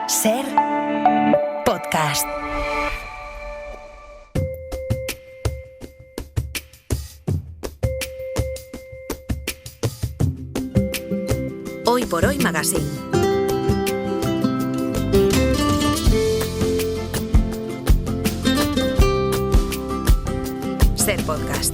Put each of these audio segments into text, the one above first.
Ser podcast. Hoy por Hoy Magazine. Ser podcast.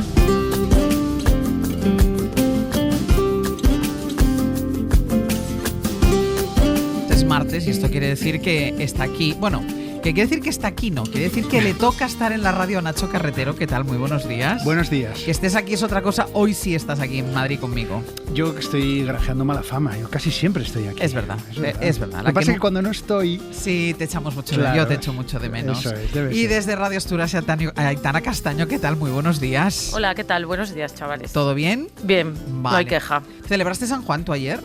Es martes y esto quiere decir que está aquí. Bueno, que quiere decir que está aquí, no. Quiere decir que le toca estar en la radio a Nacho Carretero. ¿Qué tal? Muy buenos días. Buenos días. Que estés aquí es otra cosa. Hoy sí estás aquí en Madrid conmigo. Yo estoy granjeando mala fama. Yo casi siempre estoy aquí. Es verdad. Es verdad. Lo que pasa es que cuando no estoy... Sí, te echamos mucho Claro, yo te echo mucho de menos. Eso es, debe y ser. desde Radio Asturias, Aitana Castaño, ¿qué tal? Muy buenos días. Hola, ¿qué tal? Buenos días, chavales. ¿Todo bien? Bien, no hay Vale. queja. ¿Celebraste San Juan tú ayer?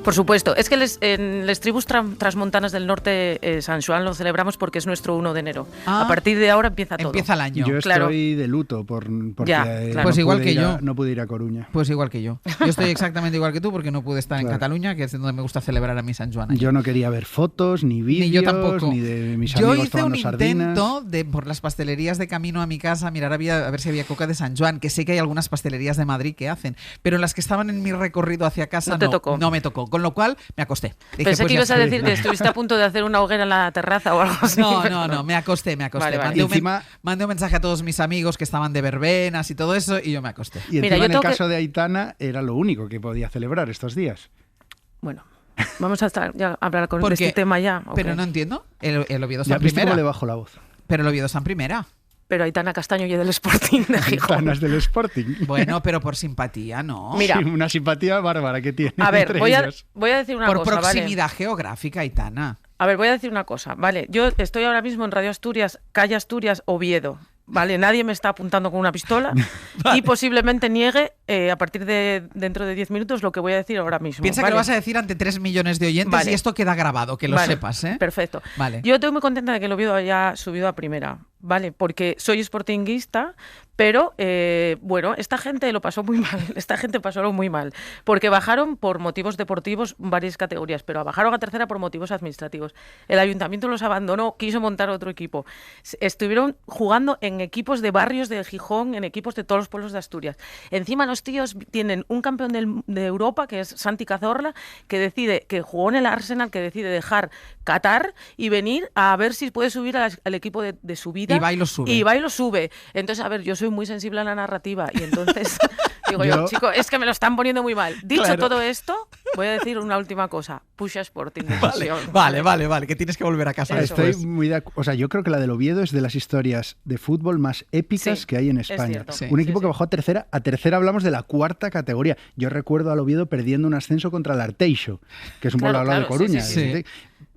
Por supuesto, es que en las tribus transmontanas del norte San Juan lo celebramos porque es nuestro 1 de enero. Ah. A partir de ahora empieza todo. Empieza el año. Yo Claro. estoy de luto porque Ya, claro. Pues igual pude que ir yo. no pude ir a Coruña. Pues igual que yo. Yo estoy exactamente igual que tú porque no pude estar en Claro. Cataluña, que es donde me gusta celebrar a mi San Juan. Yo no quería ver fotos, ni vídeos, Ni yo tampoco. ni de mis Yo amigos hice un tomando sardinas. intento de por las pastelerías de camino a mi casa mirar a ver si había coca de San Juan, que sé que hay algunas pastelerías de Madrid que hacen, pero las que estaban en mi recorrido hacia casa No te tocó. no me tocó, con lo cual me acosté. Dije, Pensé pues que ya ibas a está. decir que estuviste a punto de hacer una hoguera en la terraza o algo así. No, me acosté. Vale, vale. Mandé, Y un encima- mandé un mensaje a todos mis amigos que estaban de verbenas y todo eso y yo me acosté. Y encima Mira, yo en el tengo que- caso de Aitana era lo único que podía celebrar estos días. Bueno, vamos a hablar ¿Por de qué? este tema ya. ¿o Pero qué? no entiendo. El Oviedo está Ya en viste cómo primera. le bajo la voz. Pero el Oviedo está en primera. Pero Aitana Castaño y del Sporting de Gijón. Aitana es del Sporting. Bueno, pero por simpatía, ¿no? Mira. Sí, una simpatía bárbara que tiene A ver, entre voy a ellos. decir una por cosa, ¿vale? proximidad geográfica, Aitana. A ver, voy a decir una cosa, ¿vale? Yo estoy ahora mismo en Radio Asturias, calle Asturias, Oviedo, ¿vale? Nadie me está apuntando con una pistola y posiblemente niegue a partir de dentro de 10 minutos lo que voy a decir ahora mismo. Piensa que ¿vale? lo vas a decir ante 3 millones de oyentes Vale. y esto queda grabado, que lo Vale, sepas, ¿eh? Perfecto. Vale. Yo estoy muy contenta de que el Oviedo haya subido a primera, ¿vale? Porque soy sportinguista, pero bueno, esta gente lo pasó muy mal. Esta gente pasó muy mal. Porque bajaron por motivos deportivos varias categorías, pero bajaron a tercera por motivos administrativos. El ayuntamiento los abandonó, quiso montar otro equipo. Estuvieron jugando en equipos de barrios de Gijón, en equipos de todos los pueblos de Asturias. Encima los tíos tienen un campeón de Europa, que es Santi Cazorla, que jugó en el Arsenal, que decide dejar Qatar y venir a ver si puede subir al equipo de su vida. Y va y lo sube. Y va y lo sube. Entonces, a ver, yo soy muy sensible a la narrativa y entonces digo yo, Yo- chico, es que me lo están poniendo muy mal. Dicho Claro. todo esto, voy a decir una última cosa. Pusha Sporting. Vale, que tienes que volver a casa Eso después. Estoy muy o sea, yo creo que la del Oviedo es de las historias de fútbol más épicas Sí, que hay en es España. cierto. Sí. Un Sí, equipo sí. que bajó a tercera. A tercera hablamos de la cuarta categoría. Yo recuerdo al Oviedo perdiendo un ascenso contra el Arteixo, que es un pueblo Claro, al lado de claro, sí, Coruña. sí, sí.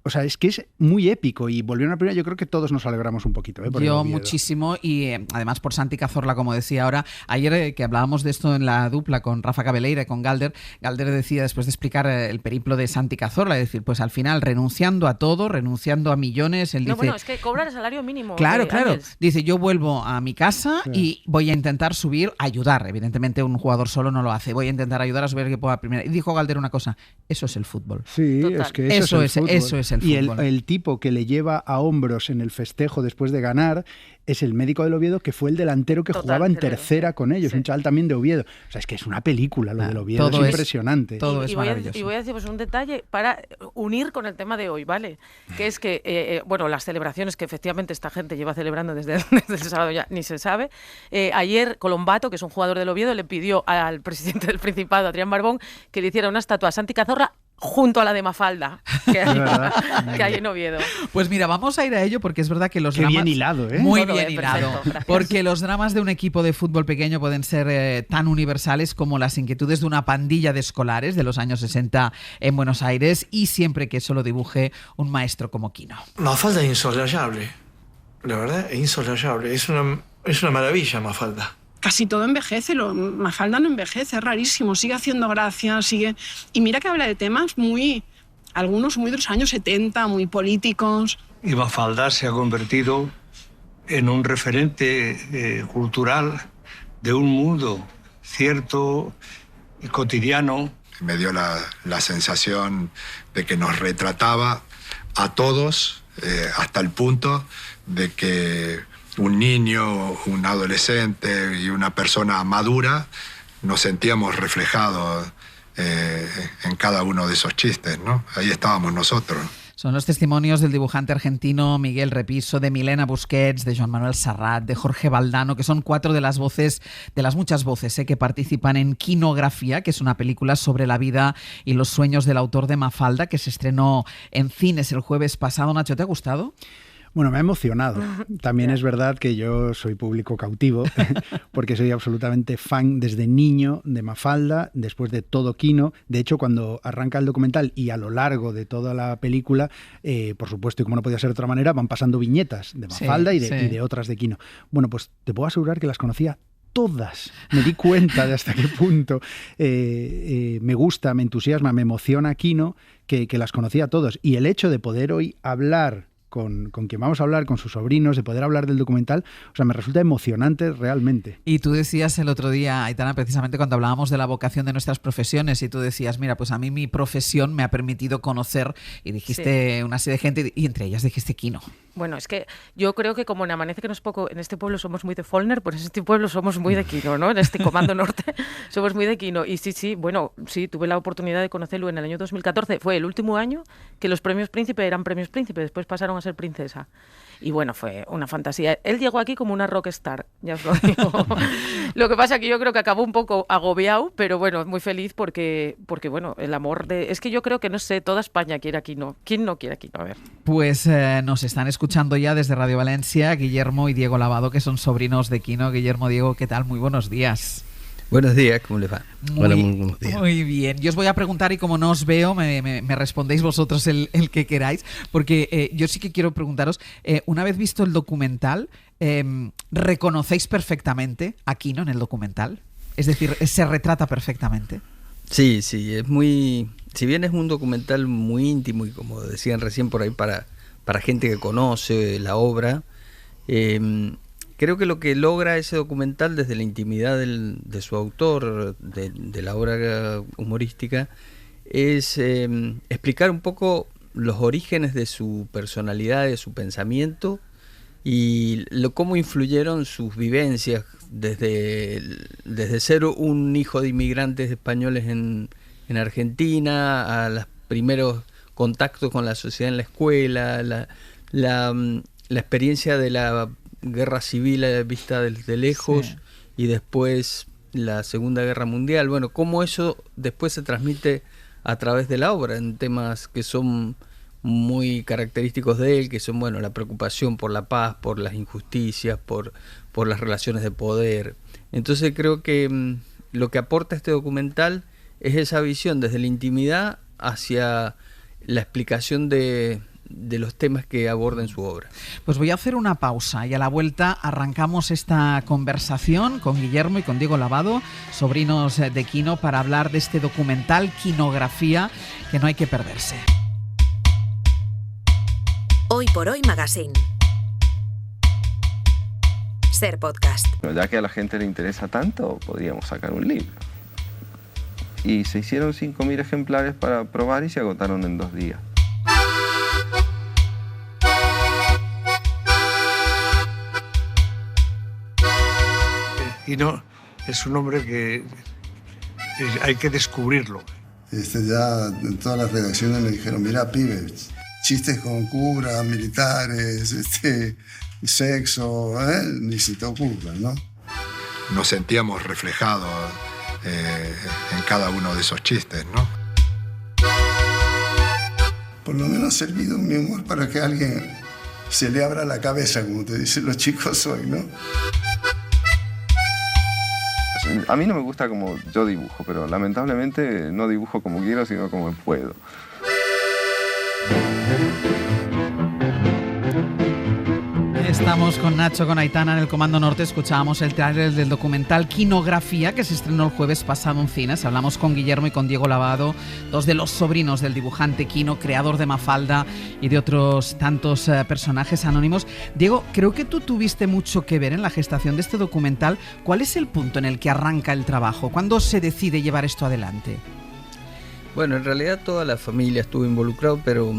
O sea, es que es muy épico y volvieron a primera. Yo creo que todos nos alegramos un poquito. Por el Yo Oviedo. muchísimo y además por Santi Cazorla, como decía ahora, ayer que hablábamos de esto en la dupla con Rafa Cabeleira y con Galder decía después de explicar el periplo de Santi Cazorla, es decir, pues al final renunciando a todo, renunciando a millones, él No, dice... bueno, es que cobrar el salario mínimo. Claro, claro. Ángels. Dice, yo vuelvo a mi casa Sí. y voy a intentar subir, ayudar. Evidentemente un jugador solo no lo hace. Voy a intentar ayudar a subir el equipo a primera. Y dijo Galder una cosa, eso es el fútbol. Sí, Total. es que Eso es el es fútbol. el Y fútbol. el tipo que le lleva a hombros en el festejo después de ganar es el médico del Oviedo, que fue el delantero que Total, jugaba en cerebro. tercera con ellos, Sí. un chaval también de Oviedo. O sea, es que es una película lo del Oviedo, todo es es- impresionante. todo es y voy maravilloso. y voy a decir pues, un detalle para unir con el tema de hoy, ¿vale? Que es que, bueno, las celebraciones que efectivamente esta gente lleva celebrando desde, desde el sábado ya ni se sabe. Ayer Colombato, que es un jugador del Oviedo, le pidió al presidente del Principado, Adrián Barbón, que le hiciera una estatua a Santi Cazorla junto a la de Mafalda, que hay, verdad. que hay en Oviedo. Pues mira, vamos a ir a ello porque es verdad que los Qué dramas... bien hilado, ¿eh? Muy Todo, bien perfecto, hilado. gracias. Porque los dramas de un equipo de fútbol pequeño pueden ser tan universales como las inquietudes de una pandilla de escolares de los años 60 en Buenos Aires y siempre que eso lo dibuje un maestro como Quino. Mafalda es insolayable. La verdad, es insolayable. Es una maravilla, Mafalda. Casi todo envejece, Mafalda no envejece, es rarísimo, sigue haciendo gracia, sigue... Y mira que habla de temas algunos muy de los años 70, muy políticos. Y Mafalda se ha convertido en un referente cultural de un mundo cierto y cotidiano. Me dio la sensación de que nos retrataba a todos, hasta el punto de que un niño, un adolescente y una persona madura nos sentíamos reflejados en cada uno de esos chistes, ¿no? Ahí estábamos nosotros. Son los testimonios del dibujante argentino Miguel Repiso, de Milena Busquets, de Joan Manuel Serrat, de Jorge Valdano, que son 4 de las voces, de las muchas voces que participan en Quinografía, que es una película sobre la vida y los sueños del autor de Mafalda, que se estrenó en cines el jueves pasado. Nacho, ¿te ha gustado? Bueno, me ha emocionado. También es verdad que yo soy público cautivo porque soy absolutamente fan desde niño de Mafalda, después de todo Quino. De hecho, cuando arranca el documental y a lo largo de toda la película, por supuesto, y como no podía ser de otra manera, van pasando viñetas de Mafalda y de otras de Quino. Bueno, pues te puedo asegurar que las conocía todas. Me di cuenta de hasta qué punto me gusta, me entusiasma, me emociona Quino, que las conocía todos. Y el hecho de poder hoy hablar con quien vamos a hablar, con sus sobrinos, de poder hablar del documental, o sea, me resulta emocionante realmente. Y tú decías el otro día, Aitana, precisamente cuando hablábamos de la vocación de nuestras profesiones, y tú decías, mira, pues a mí mi profesión me ha permitido conocer, y dijiste una serie de gente, y entre ellas dijiste Quino. Bueno, es que yo creo que como en Amanece que no es poco, en este pueblo somos muy de Follner, pues en este pueblo somos muy de Quino, ¿no? En este Comando Norte somos muy de Quino. Y sí, tuve la oportunidad de conocerlo en el año 2014. Fue el último año que los premios Príncipe eran premios Príncipe, después pasaron a ser Princesa. Y bueno, fue una fantasía. Él llegó aquí como una rockstar, ya os lo digo. Lo que pasa es que yo creo que acabó un poco agobiado, pero bueno, muy feliz porque bueno, el amor de... Es que yo creo que, no sé, toda España quiere a Quino. ¿Quién no quiere a Quino? A ver. Pues nos están escuchando ya desde Radio Valencia Guillermo y Diego Lavado, que son sobrinos de Quino. Guillermo, Diego, ¿qué tal? Muy buenos días. Buenos días, ¿cómo les va? Muy bien. Yo os voy a preguntar y como no os veo, me respondéis vosotros el que queráis, porque yo sí que quiero preguntaros, una vez visto el documental, ¿reconocéis perfectamente a Quino en el documental? Es decir, ¿se retrata perfectamente? Sí, es muy... Si bien es un documental muy íntimo y como decían recién por ahí para gente que conoce la obra, creo que lo que logra ese documental desde la intimidad de su autor, de la obra humorística, es explicar un poco los orígenes de su personalidad, de su pensamiento y cómo influyeron sus vivencias desde ser un hijo de inmigrantes españoles en Argentina, a los primeros contactos con la sociedad en la escuela, la experiencia de la guerra civil vista de lejos, sí, y después la Segunda Guerra Mundial. Bueno, cómo eso después se transmite a través de la obra en temas que son muy característicos de él, que son, bueno, la preocupación por la paz, por las injusticias, por las relaciones de poder. Entonces creo que lo que aporta este documental es esa visión desde la intimidad hacia la explicación de los temas que aborda en su obra. Pues voy a hacer una pausa y a la vuelta arrancamos esta conversación con Guillermo y con Diego Lavado, sobrinos de Quino, para hablar de este documental Quinografía que no hay que perderse. Hoy por Hoy Magazine. Ser podcast. Ya que a la gente le interesa tanto, podríamos sacar un libro. Y se hicieron 5.000 ejemplares para probar y se agotaron en 2 días. Y no, es un hombre que hay que descubrirlo. Ya en todas las redacciones le dijeron, mirá, pibe, chistes con curas, militares, sexo, ni se te ocurra, ¿no? Nos sentíamos reflejados en cada uno de esos chistes, ¿no? Por lo menos ha servido mi humor para que a alguien se le abra la cabeza, como te dicen los chicos hoy, ¿no? A mí no me gusta como yo dibujo, pero lamentablemente no dibujo como quiero, sino como puedo. Estamos con Nacho, con Aitana en el Comando Norte. Escuchábamos el tráiler del documental Quinografía, que se estrenó el jueves pasado en cines. Hablamos con Guillermo y con Diego Lavado, 2 de los sobrinos del dibujante Quino, creador de Mafalda y de otros tantos personajes anónimos. Diego, creo que tú tuviste mucho que ver en la gestación de este documental. ¿Cuál es el punto en el que arranca el trabajo? ¿Cuándo se decide llevar esto adelante? Bueno, en realidad toda la familia estuvo involucrada, pero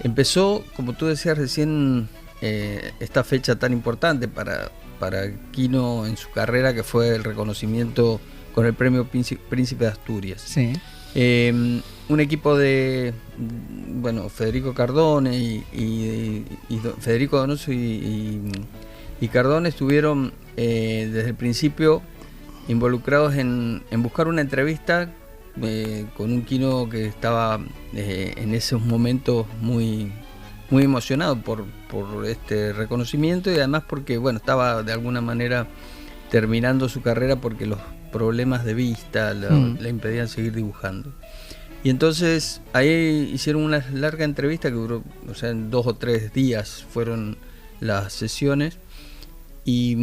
Empezó, como tú decías recién, esta fecha tan importante para Quino en su carrera, que fue el reconocimiento con el premio Príncipe de Asturias. Sí. Un equipo de Federico Cardone y Federico Donoso y Cardone estuvieron desde el principio involucrados en buscar una entrevista con un Quino que estaba en esos momentos muy emocionado por este reconocimiento, y además porque estaba de alguna manera terminando su carrera porque los problemas de vista le impedían seguir dibujando. Y entonces ahí hicieron una larga entrevista que duró, en 2 o 3 días fueron las sesiones, y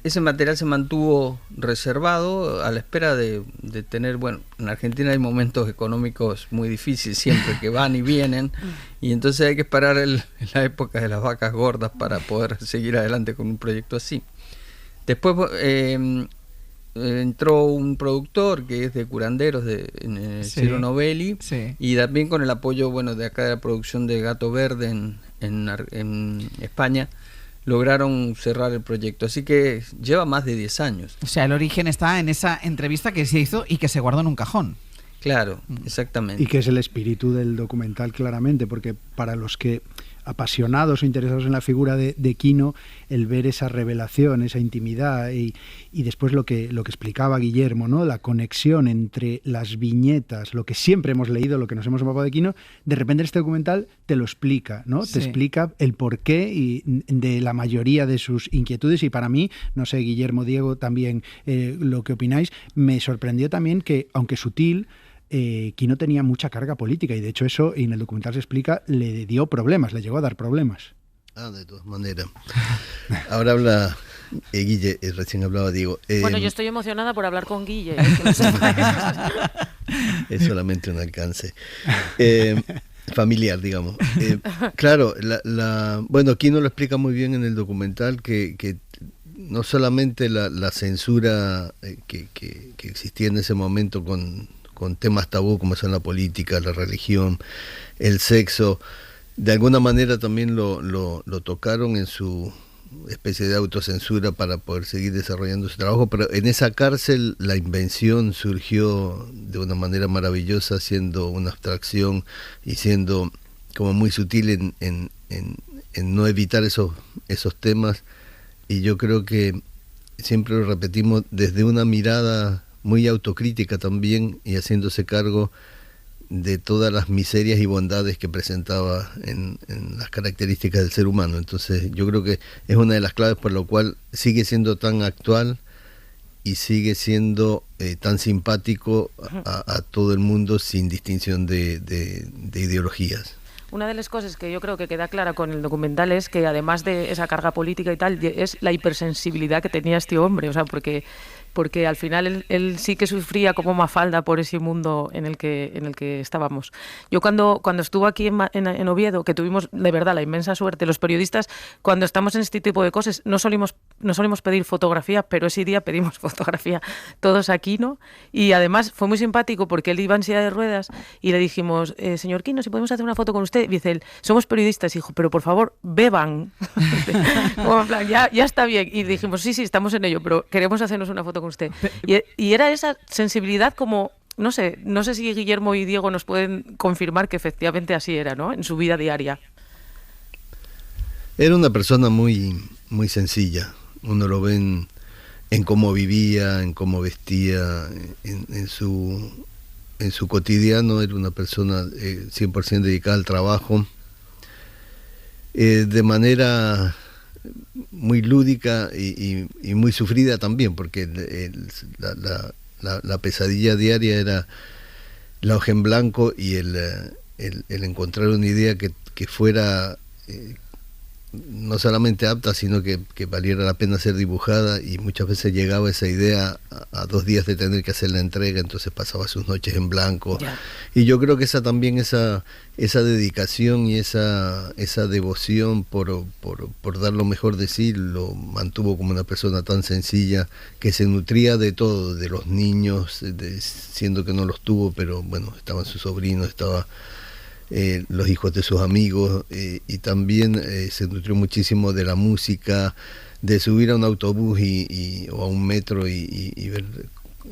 ese material se mantuvo reservado a la espera de tener, en Argentina hay momentos económicos muy difíciles siempre, que van y vienen, y entonces hay que esperar la época de las vacas gordas para poder seguir adelante con un proyecto así. Después entró un productor que es de Curanderos, Ciro Novelli, y también con el apoyo de acá de la producción de Gato Verde en España, lograron cerrar el proyecto. Así que lleva más de 10 años. O sea, el origen está en esa entrevista que se hizo y que se guardó en un cajón. Claro, exactamente. Y que es el espíritu del documental, claramente, porque para los que apasionados o interesados en la figura de Quino, el ver esa revelación, esa intimidad y después lo que explicaba Guillermo, ¿no? La conexión entre las viñetas, lo que siempre hemos leído, lo que nos hemos empapado de Quino, de repente este documental te lo explica, ¿no? Te explica el porqué de la mayoría de sus inquietudes, y para mí, no sé, Guillermo, Diego, también lo que opináis, me sorprendió también que, aunque sutil, Quino tenía mucha carga política, y de hecho eso, en el documental se explica, le dio problemas, le llegó a dar problemas. De todas maneras. Ahora habla Guille, recién hablaba Diego. Yo estoy emocionada por hablar con Guille. Es solamente un alcance familiar, digamos. Claro, Quino lo explica muy bien en el documental, que no solamente la censura que existía en ese momento con temas tabú como son la política, la religión, el sexo, de alguna manera también lo tocaron en su especie de autocensura para poder seguir desarrollando su trabajo, pero en esa cárcel la invención surgió de una manera maravillosa, siendo una abstracción y siendo como muy sutil en no evitar esos temas, y yo creo que siempre lo repetimos desde una mirada muy autocrítica también, y haciéndose cargo de todas las miserias y bondades que presentaba en las características del ser humano. Entonces yo creo que es una de las claves por lo cual sigue siendo tan actual y sigue siendo tan simpático a todo el mundo, sin distinción de ideologías. Una de las cosas que yo creo que queda clara con el documental es que, además de esa carga política y tal, es la hipersensibilidad que tenía este hombre, porque al final él sí que sufría como Mafalda por ese mundo en el que estábamos. Yo cuando estuve aquí en Oviedo, que tuvimos de verdad la inmensa suerte, los periodistas, cuando estamos en este tipo de cosas, no solimos pedir fotografía, pero ese día pedimos fotografía todos aquí, ¿no? Y además fue muy simpático porque él iba en silla de ruedas y le dijimos, señor Quino, si podemos hacer una foto con usted. Y dice él, somos periodistas, hijo, pero por favor, beban. Como en plan, ya está bien. Y dijimos, sí, estamos en ello, pero queremos hacernos una foto con usted. Y era esa sensibilidad como, no sé si Guillermo y Diego nos pueden confirmar que efectivamente así era, ¿no? En su vida diaria. Era una persona muy, muy sencilla. Uno lo ve en cómo vivía, en cómo vestía, en su cotidiano. Era una persona 100% dedicada al trabajo, de manera muy lúdica y muy sufrida también, porque la pesadilla diaria era la hoja en blanco y el encontrar una idea que fuera no solamente apta, sino que valiera la pena ser dibujada, y muchas veces llegaba esa idea a 2 días de tener que hacer la entrega, entonces pasaba sus noches en blanco. Yeah. Y yo creo que esa dedicación y esa devoción por dar lo mejor de sí lo mantuvo como una persona tan sencilla, que se nutría de todo, de los niños, siendo que no los tuvo, pero bueno, estaban sus sobrinos, estaba los hijos de sus amigos, y también se nutrió muchísimo de la música, de subir a un autobús o a un metro y ver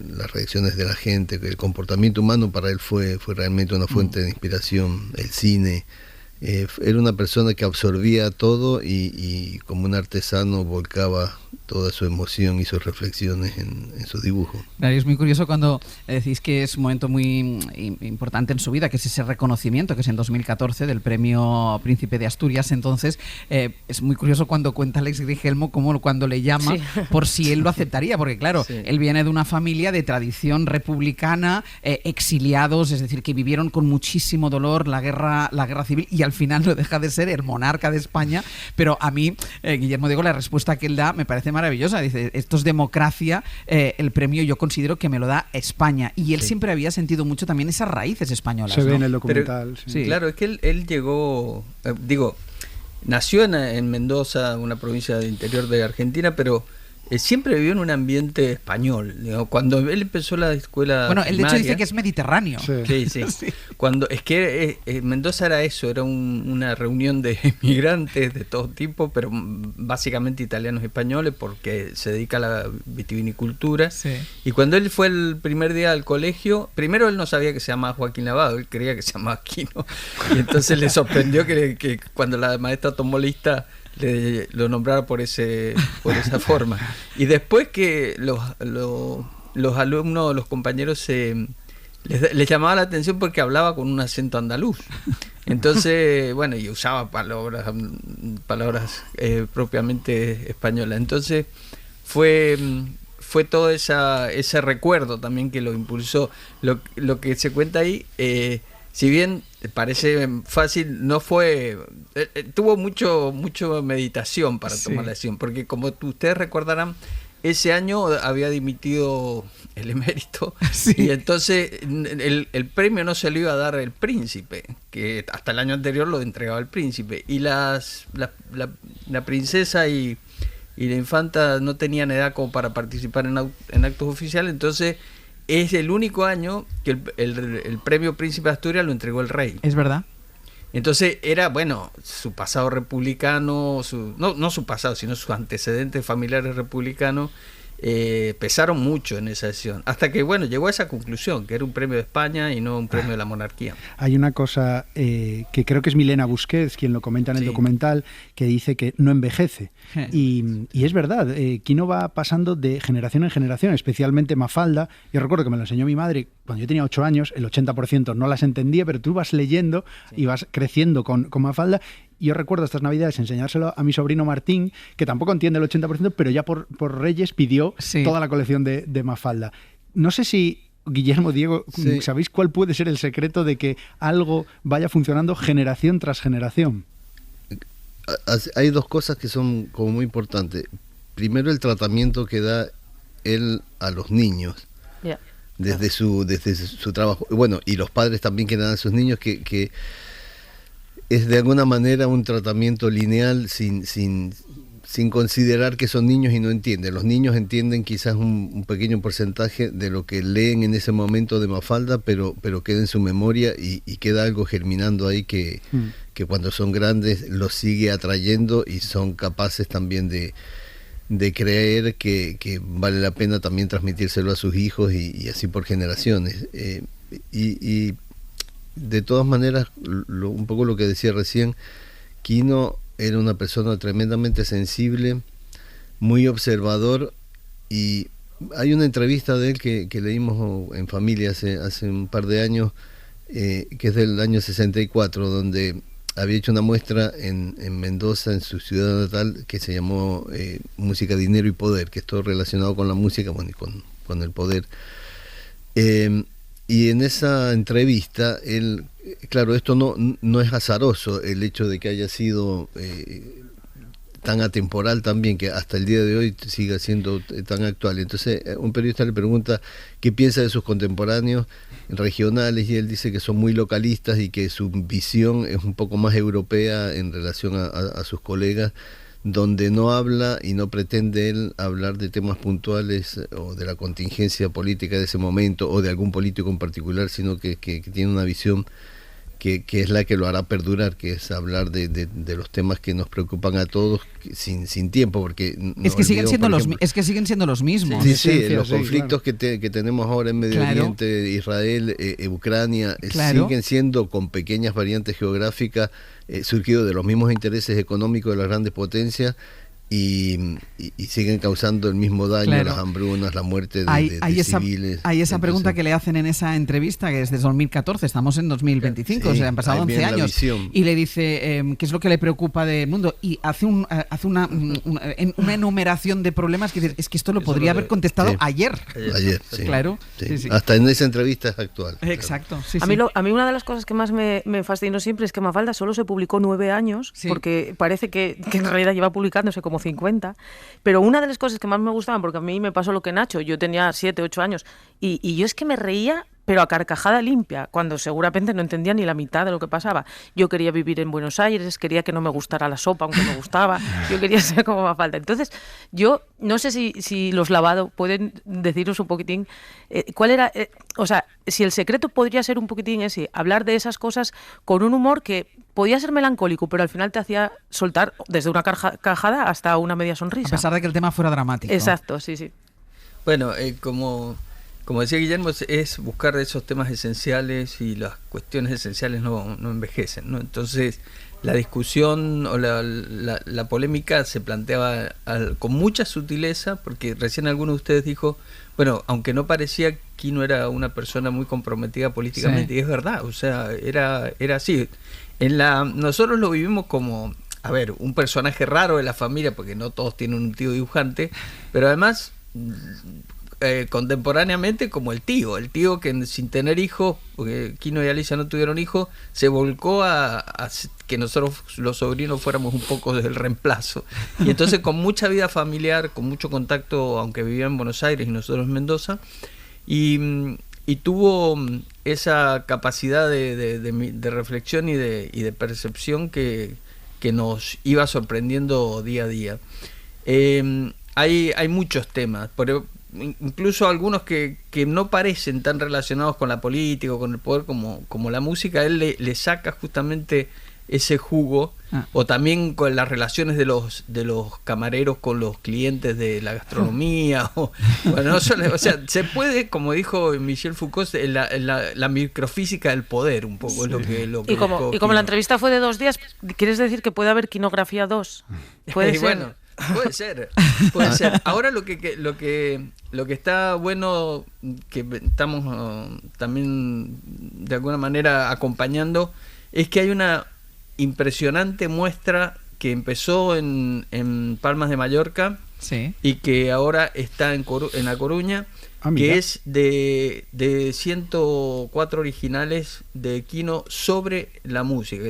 las reacciones de la gente. El comportamiento humano para él fue realmente una fuente de inspiración. El cine, era una persona que absorbía todo y como un artesano volcaba toda su emoción y sus reflexiones en su dibujo. Claro, es muy curioso cuando decís que es un momento muy importante en su vida, que es ese reconocimiento, que es en 2014 del premio Príncipe de Asturias. Entonces, es muy curioso cuando cuenta Alex Grigelmo como cuando le llama, sí, por si él lo aceptaría, porque claro, sí, él viene de una familia de tradición republicana, exiliados, es decir, que vivieron con muchísimo dolor la guerra civil, y al final no deja de ser el monarca de España. Pero a mí, Guillermo Diego, la respuesta que él da me parece maravillosa. Dice, esto es democracia, el premio yo considero que me lo da España. Y él sí, siempre había sentido mucho también esas raíces españolas. Se ve, ¿no?, en el documental. Pero, sí. Claro, es que él llegó, nació en Mendoza, una provincia del interior de Argentina, pero siempre vivió en un ambiente español. Cuando él empezó la escuela él primaria, de hecho dice que es mediterráneo. Sí. Sí. Cuando es que Mendoza era eso, era una reunión de inmigrantes de todo tipo, pero básicamente italianos y españoles, porque se dedica a la vitivinicultura. Sí. Y cuando él fue el primer día al colegio, primero él no sabía que se llamaba Joaquín Lavado, él creía que se llamaba Quino. Y entonces le sorprendió que cuando la maestra tomó lista lo nombrara por esa forma. Y después que los alumnos, los compañeros les llamaba la atención porque hablaba con un acento andaluz. Entonces, y usaba palabras propiamente españolas. Entonces fue todo ese recuerdo también que lo impulsó. Lo que se cuenta ahí, si bien parece fácil, no fue, tuvo mucho meditación para tomar la decisión, porque como ustedes recordarán, ese año había dimitido el emérito, y entonces el premio no se lo iba a dar el príncipe, que hasta el año anterior lo entregaba el príncipe, y la princesa y la infanta no tenían edad como para participar en actos oficiales. Entonces es el único año que el premio Príncipe de Asturias lo entregó el rey. Es verdad. Entonces era, su pasado republicano, no su pasado, sino sus antecedentes familiares republicanos, pesaron mucho en esa decisión. Hasta que, llegó a esa conclusión, que era un premio de España y no un premio de la monarquía. Hay una cosa que creo que es Milena Busquets quien lo comenta en el documental, que dice que no envejece. Y es verdad, Quino va pasando de generación en generación, especialmente Mafalda. Yo recuerdo que me lo enseñó mi madre cuando yo tenía 8 años, el 80% no las entendía, pero tú vas leyendo y vas creciendo con Mafalda. Yo recuerdo estas Navidades enseñárselo a mi sobrino Martín, que tampoco entiende el 80%, pero ya por Reyes pidió toda la colección de Mafalda. No sé si, Guillermo, Diego, ¿sabéis cuál puede ser el secreto de que algo vaya funcionando generación tras generación? Hay dos cosas que son como muy importantes. Primero, el tratamiento que da él a los niños. Desde su trabajo. Y los padres también que dan a sus niños, que es de alguna manera un tratamiento lineal sin considerar que son niños y no entienden. Los niños entienden quizás un pequeño porcentaje de lo que leen en ese momento de Mafalda, pero queda en su memoria y queda algo germinando ahí que cuando son grandes los sigue atrayendo y son capaces también de creer que vale la pena también transmitírselo a sus hijos y así por generaciones. Y de todas maneras, un poco lo que decía recién, Quino era una persona tremendamente sensible, muy observador, y hay una entrevista de él que leímos en familia hace un par de años, que es del año 64, donde había hecho una muestra en Mendoza, en su ciudad natal, que se llamó Música, Dinero y Poder, que es todo relacionado con la música, y con el poder. Y en esa entrevista, él, claro, esto no es azaroso, el hecho de que haya sido tan atemporal también, que hasta el día de hoy siga siendo tan actual. Entonces, un periodista le pregunta qué piensa de sus contemporáneos regionales, y él dice que son muy localistas y que su visión es un poco más europea en relación a sus colegas, donde no habla y no pretende él hablar de temas puntuales o de la contingencia política de ese momento o de algún político en particular, sino que tiene una visión que es la que lo hará perdurar, que es hablar de los temas que nos preocupan a todos sin tiempo, porque es que siguen siendo los mismos. Sí, los conflictos que tenemos ahora en Medio Oriente, Israel, Ucrania, siguen siendo, con pequeñas variantes geográficas, surgidos de los mismos intereses económicos de las grandes potencias. Y siguen causando el mismo daño, las hambrunas, la muerte de civiles. Hay esa pregunta que le hacen en esa entrevista, que es desde 2014, estamos en 2025, o sea, han pasado 11 años. Y le dice qué es lo que le preocupa del mundo, y hace una enumeración de problemas que dice, es que esto lo podría haber contestado ayer. Ayer, sí. Claro. Sí. Sí. Hasta en esa entrevista es actual. Exacto. Sí, a mí una de las cosas que más me fascinó siempre es que Mafalda solo se publicó 9 años, porque parece que en realidad lleva publicándose como 50, pero una de las cosas que más me gustaban, porque a mí me pasó lo que Nacho, yo tenía 7, 8 años, y yo es que me reía, pero a carcajada limpia, cuando seguramente no entendía ni la mitad de lo que pasaba. Yo quería vivir en Buenos Aires, quería que no me gustara la sopa, aunque me gustaba, yo quería ser como Mafalda. Entonces, yo no sé si los Lavado pueden deciros un poquitín cuál era, o sea, si el secreto podría ser un poquitín ese, hablar de esas cosas con un humor que podía ser melancólico, pero al final te hacía soltar desde una carcajada hasta una media sonrisa. A pesar de que el tema fuera dramático. Exacto, sí. Bueno, como decía Guillermo, es buscar esos temas esenciales, y las cuestiones esenciales no envejecen, ¿no? Entonces, la discusión o la polémica se planteaba con mucha sutileza, porque recién alguno de ustedes dijo, bueno, aunque no parecía, Quino era una persona muy comprometida políticamente, y es verdad, o sea, era así. Nosotros lo vivimos como, un personaje raro de la familia, porque no todos tienen un tío dibujante, pero además contemporáneamente como el tío que sin tener hijos, porque Quino y Alicia no tuvieron hijos, se volcó a que nosotros los sobrinos fuéramos un poco del reemplazo, y entonces con mucha vida familiar, con mucho contacto, aunque vivía en Buenos Aires y nosotros en Mendoza, y tuvo esa capacidad de reflexión y de percepción que nos iba sorprendiendo día a día. Hay muchos temas, pero incluso algunos que no parecen tan relacionados con la política o con el poder como la música, él le saca justamente ese jugo, o también con las relaciones de los camareros con los clientes de la gastronomía, bueno, o sea, se puede, como dijo Michel Foucault, la microfísica del poder, un poco, es lo que y como la entrevista fue de 2 días, ¿quieres decir que puede haber Quinografía 2? Puede ser. Bueno, puede ser. Ahora lo que está bueno, que estamos también de alguna manera acompañando, es que hay una impresionante muestra que empezó en Palmas de Mallorca, y que ahora está en La Coruña, que es de 104 originales de Quino sobre la música.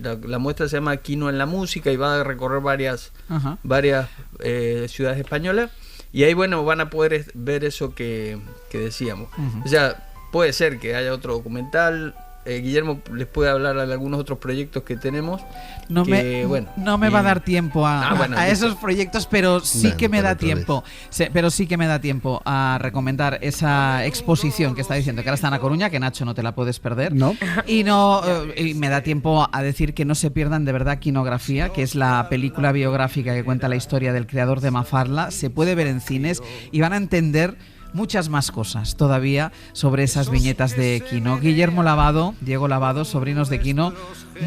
La muestra se llama Quino en la música, y va a recorrer varias ciudades españolas, y ahí van a poder ver eso que decíamos. O sea, puede ser que haya otro documental. Guillermo les puede hablar de algunos otros proyectos que tenemos. No me va a dar tiempo a esos proyectos, pero sí que me da tiempo. Pero sí que me da tiempo a recomendar esa exposición que está diciendo, que ahora está en La Coruña, que Nacho no te la puedes perder. No. Y me da tiempo a decir que no se pierdan de verdad Quinografía, que es la película biográfica que cuenta la historia del creador de Mafalda. Se puede ver en cines y van a entender muchas más cosas todavía sobre esas viñetas de Quino. Guillermo Lavado, Diego Lavado, sobrinos de Quino,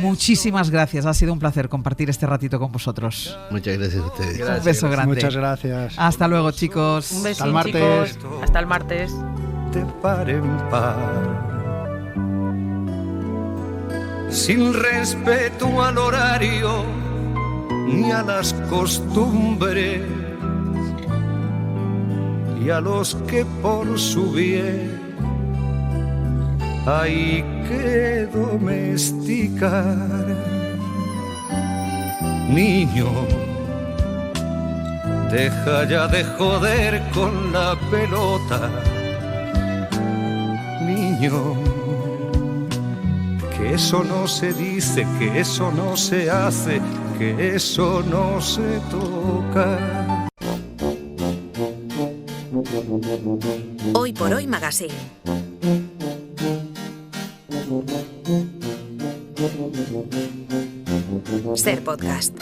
muchísimas gracias. Ha sido un placer compartir este ratito con vosotros. Muchas gracias a ustedes. Un beso grande. Muchas gracias. Hasta luego, chicos. Un besín, hasta el martes. Chicos. Hasta el martes. De par en par, sin respeto al horario ni a las costumbres, y a los que por su bien hay que domesticar. Niño, deja ya de joder con la pelota. Niño, que eso no se dice, que eso no se hace, que eso no se toca. Hoy por Hoy Magazine. Ser Podcast.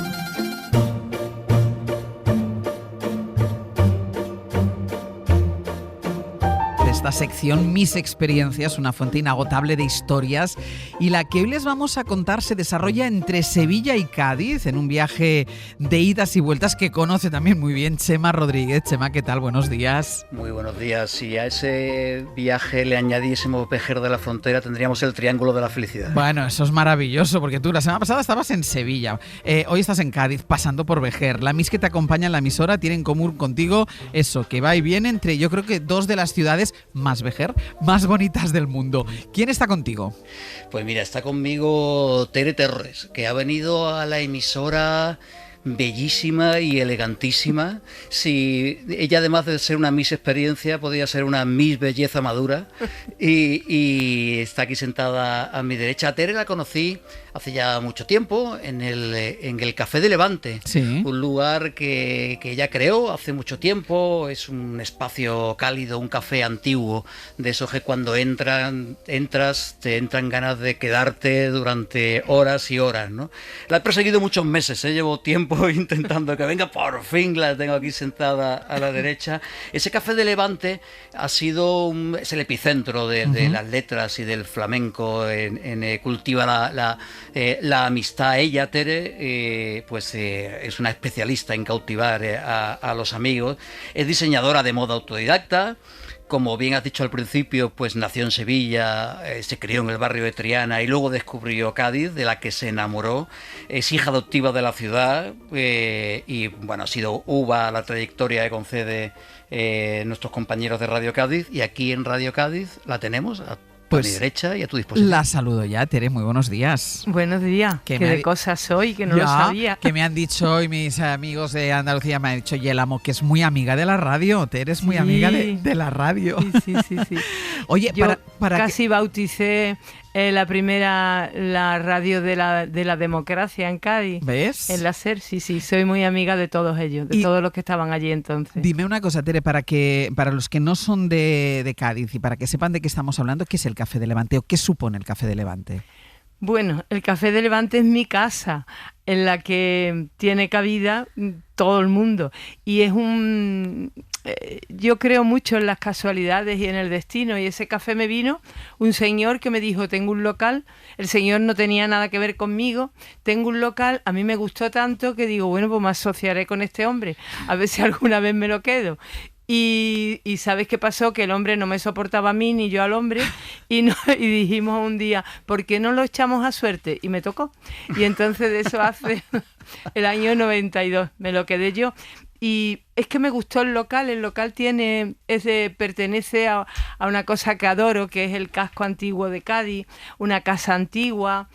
Esta sección, Mis Experiencias, una fuente inagotable de historias, y la que hoy les vamos a contar se desarrolla entre Sevilla y Cádiz, en un viaje de idas y vueltas que conoce también muy bien Chema Rodríguez. Chema, ¿qué tal? Buenos días. Muy buenos días. Si a ese viaje le añadiésemos Vejer de la Frontera, tendríamos el Triángulo de la Felicidad. Bueno, eso es maravilloso, porque tú la semana pasada estabas en Sevilla, hoy estás en Cádiz, pasando por Vejer. La Miss que te acompaña en la emisora tiene en común contigo eso, que va y viene entre, yo creo que dos de las ciudades más Vejer, más bonitas del mundo. ¿Quién está contigo? Pues mira, está conmigo Tere Terres, que ha venido a la emisora bellísima y elegantísima. Si ella, además de ser una Miss Experiencia, podría ser una Miss Belleza Madura, y está aquí sentada a mi derecha. A Tere la conocí hace ya mucho tiempo en el Café de Levante, sí. Un lugar que ella creó hace mucho tiempo. Es un espacio cálido, un café antiguo, de esos que cuando entras te entran ganas de quedarte durante horas y horas, ¿no? La he perseguido muchos meses, llevo tiempo intentando que venga, por fin la tengo aquí sentada a la derecha. Ese Café de Levante es el epicentro de las letras y del flamenco, cultiva la amistad. Ella, Tere, es una especialista en cautivar a los amigos. Es diseñadora de moda autodidacta. Como bien has dicho al principio, pues nació en Sevilla, se crió en el barrio de Triana y luego descubrió Cádiz, de la que se enamoró. Es hija adoptiva de la ciudad y bueno, ha sido uva la trayectoria que concede nuestros compañeros de Radio Cádiz, y aquí en Radio Cádiz la tenemos a mi derecha y a tu disposición. La saludo ya, Tere, muy buenos días. Buenos días, que de cosas soy, que no lo sabía. Que me han dicho hoy mis amigos de Andalucía, me han dicho Yelamo, que es muy amiga de la radio. Tere es muy amiga de la radio. Sí. Oye, yo para casi bauticé la radio de la democracia en Cádiz. ¿Ves? En la SER, sí, soy muy amiga de todos ellos, de todos los que estaban allí entonces. Dime una cosa, Tere, para los que no son de Cádiz y para que sepan de qué estamos hablando, ¿qué es el Café de Levante o qué supone el Café de Levante? Bueno, el Café de Levante es mi casa, en la que tiene cabida todo el mundo, y es yo creo mucho en las casualidades y en el destino, y ese café me vino un señor que me dijo: tengo un local. El señor no tenía nada que ver conmigo, tengo un local, a mí me gustó tanto que digo, bueno, pues me asociaré con este hombre, a ver si alguna vez me lo quedo. Y ¿sabes qué pasó? Que el hombre no me soportaba a mí ni yo al hombre, y dijimos un día, ¿por qué no lo echamos a suerte? Y me tocó. Y entonces de eso hace el año 92 me lo quedé yo. Y es que me gustó el local pertenece a una cosa que adoro, que es el casco antiguo de Cádiz, una casa antigua,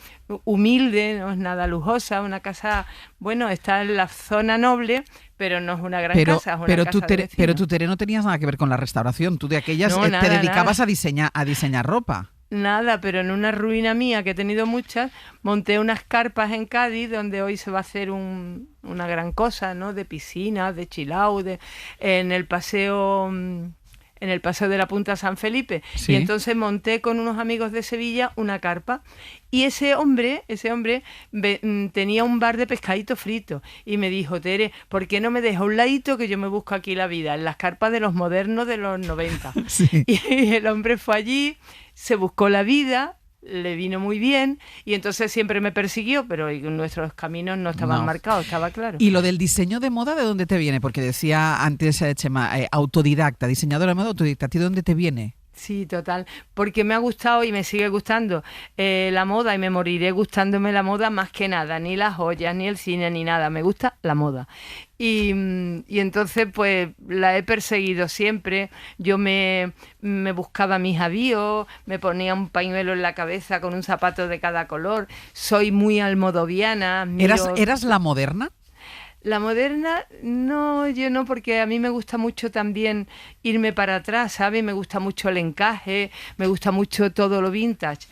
humilde, no es nada lujosa, una casa, bueno, está en la zona noble, pero no es una gran casa, es una casa de vecinos. Pero tú, Tere, no tenías nada que ver con la restauración, tú de aquellas te dedicabas a diseñar ropa. Nada, pero en una ruina mía, que he tenido muchas, monté unas carpas en Cádiz, donde hoy se va a hacer una gran cosa, ¿no? De piscinas, de chill out, en el paseo de la Punta San Felipe. Sí. Y entonces monté con unos amigos de Sevilla una carpa. Y ese hombre tenía un bar de pescadito frito. Y me dijo: Tere, ¿por qué no me dejas un ladito que yo me busco aquí la vida? En las carpas de los modernos de los 90. Sí. Y el hombre fue allí, se buscó la vida, le vino muy bien, y entonces siempre me persiguió, pero nuestros caminos no estaban marcados, estaba claro. ¿Y lo del diseño de moda de dónde te viene? Porque decía antes Chema, autodidacta, diseñadora de moda autodidacta, ¿a ti de dónde te viene? Sí, total, porque me ha gustado y me sigue gustando la moda, y me moriré gustándome la moda más que nada, ni las joyas, ni el cine, ni nada, me gusta la moda. Y entonces pues la he perseguido siempre. Yo me buscaba mis avíos, me ponía un pañuelo en la cabeza con un zapato de cada color, soy muy almodoviana. ¿Eras la moderna? La moderna, no, yo no, porque a mí me gusta mucho también irme para atrás, ¿sabes? Me gusta mucho el encaje, me gusta mucho todo lo vintage,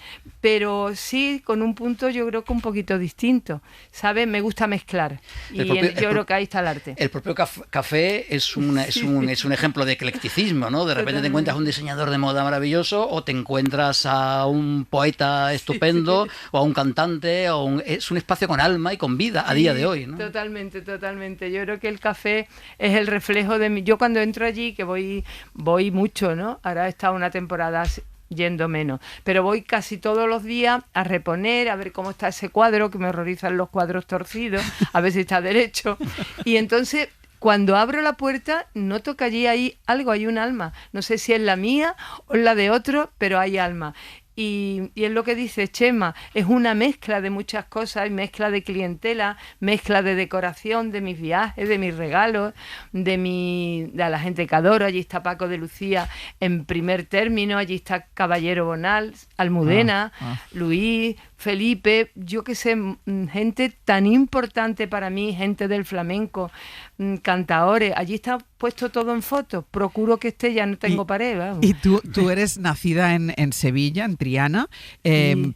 pero sí con un punto yo creo que un poquito distinto, ¿sabes? Me gusta mezclar y yo creo que ahí está el arte. El propio café es un ejemplo de eclecticismo, ¿no? De repente te encuentras a un diseñador de moda maravilloso o te encuentras a un poeta estupendo o a un cantante, es un espacio con alma y con vida a día de hoy, ¿no? Totalmente. Yo creo que el café es el reflejo de mí. Yo cuando entro allí, que voy mucho, ¿no? Ahora he estado una temporada yendo menos, pero voy casi todos los días a reponer, a ver cómo está ese cuadro, que me horrorizan los cuadros torcidos, a ver si está derecho, y entonces cuando abro la puerta noto que allí hay algo, hay un alma, no sé si es la mía o la de otro, pero hay alma. Y es lo que dice Chema, es una mezcla de muchas cosas, hay mezcla de clientela, mezcla de decoración, de mis viajes, de mis regalos, de la gente que adoro. Allí está Paco de Lucía en primer término, allí está Caballero Bonal, Almudena, Luis, Felipe, yo que sé, gente tan importante para mí, gente del flamenco, cantaores, allí está puesto todo en fotos, procuro que esté, ya no tengo pared. Vamos. Y tú eres nacida en Sevilla, en Triana,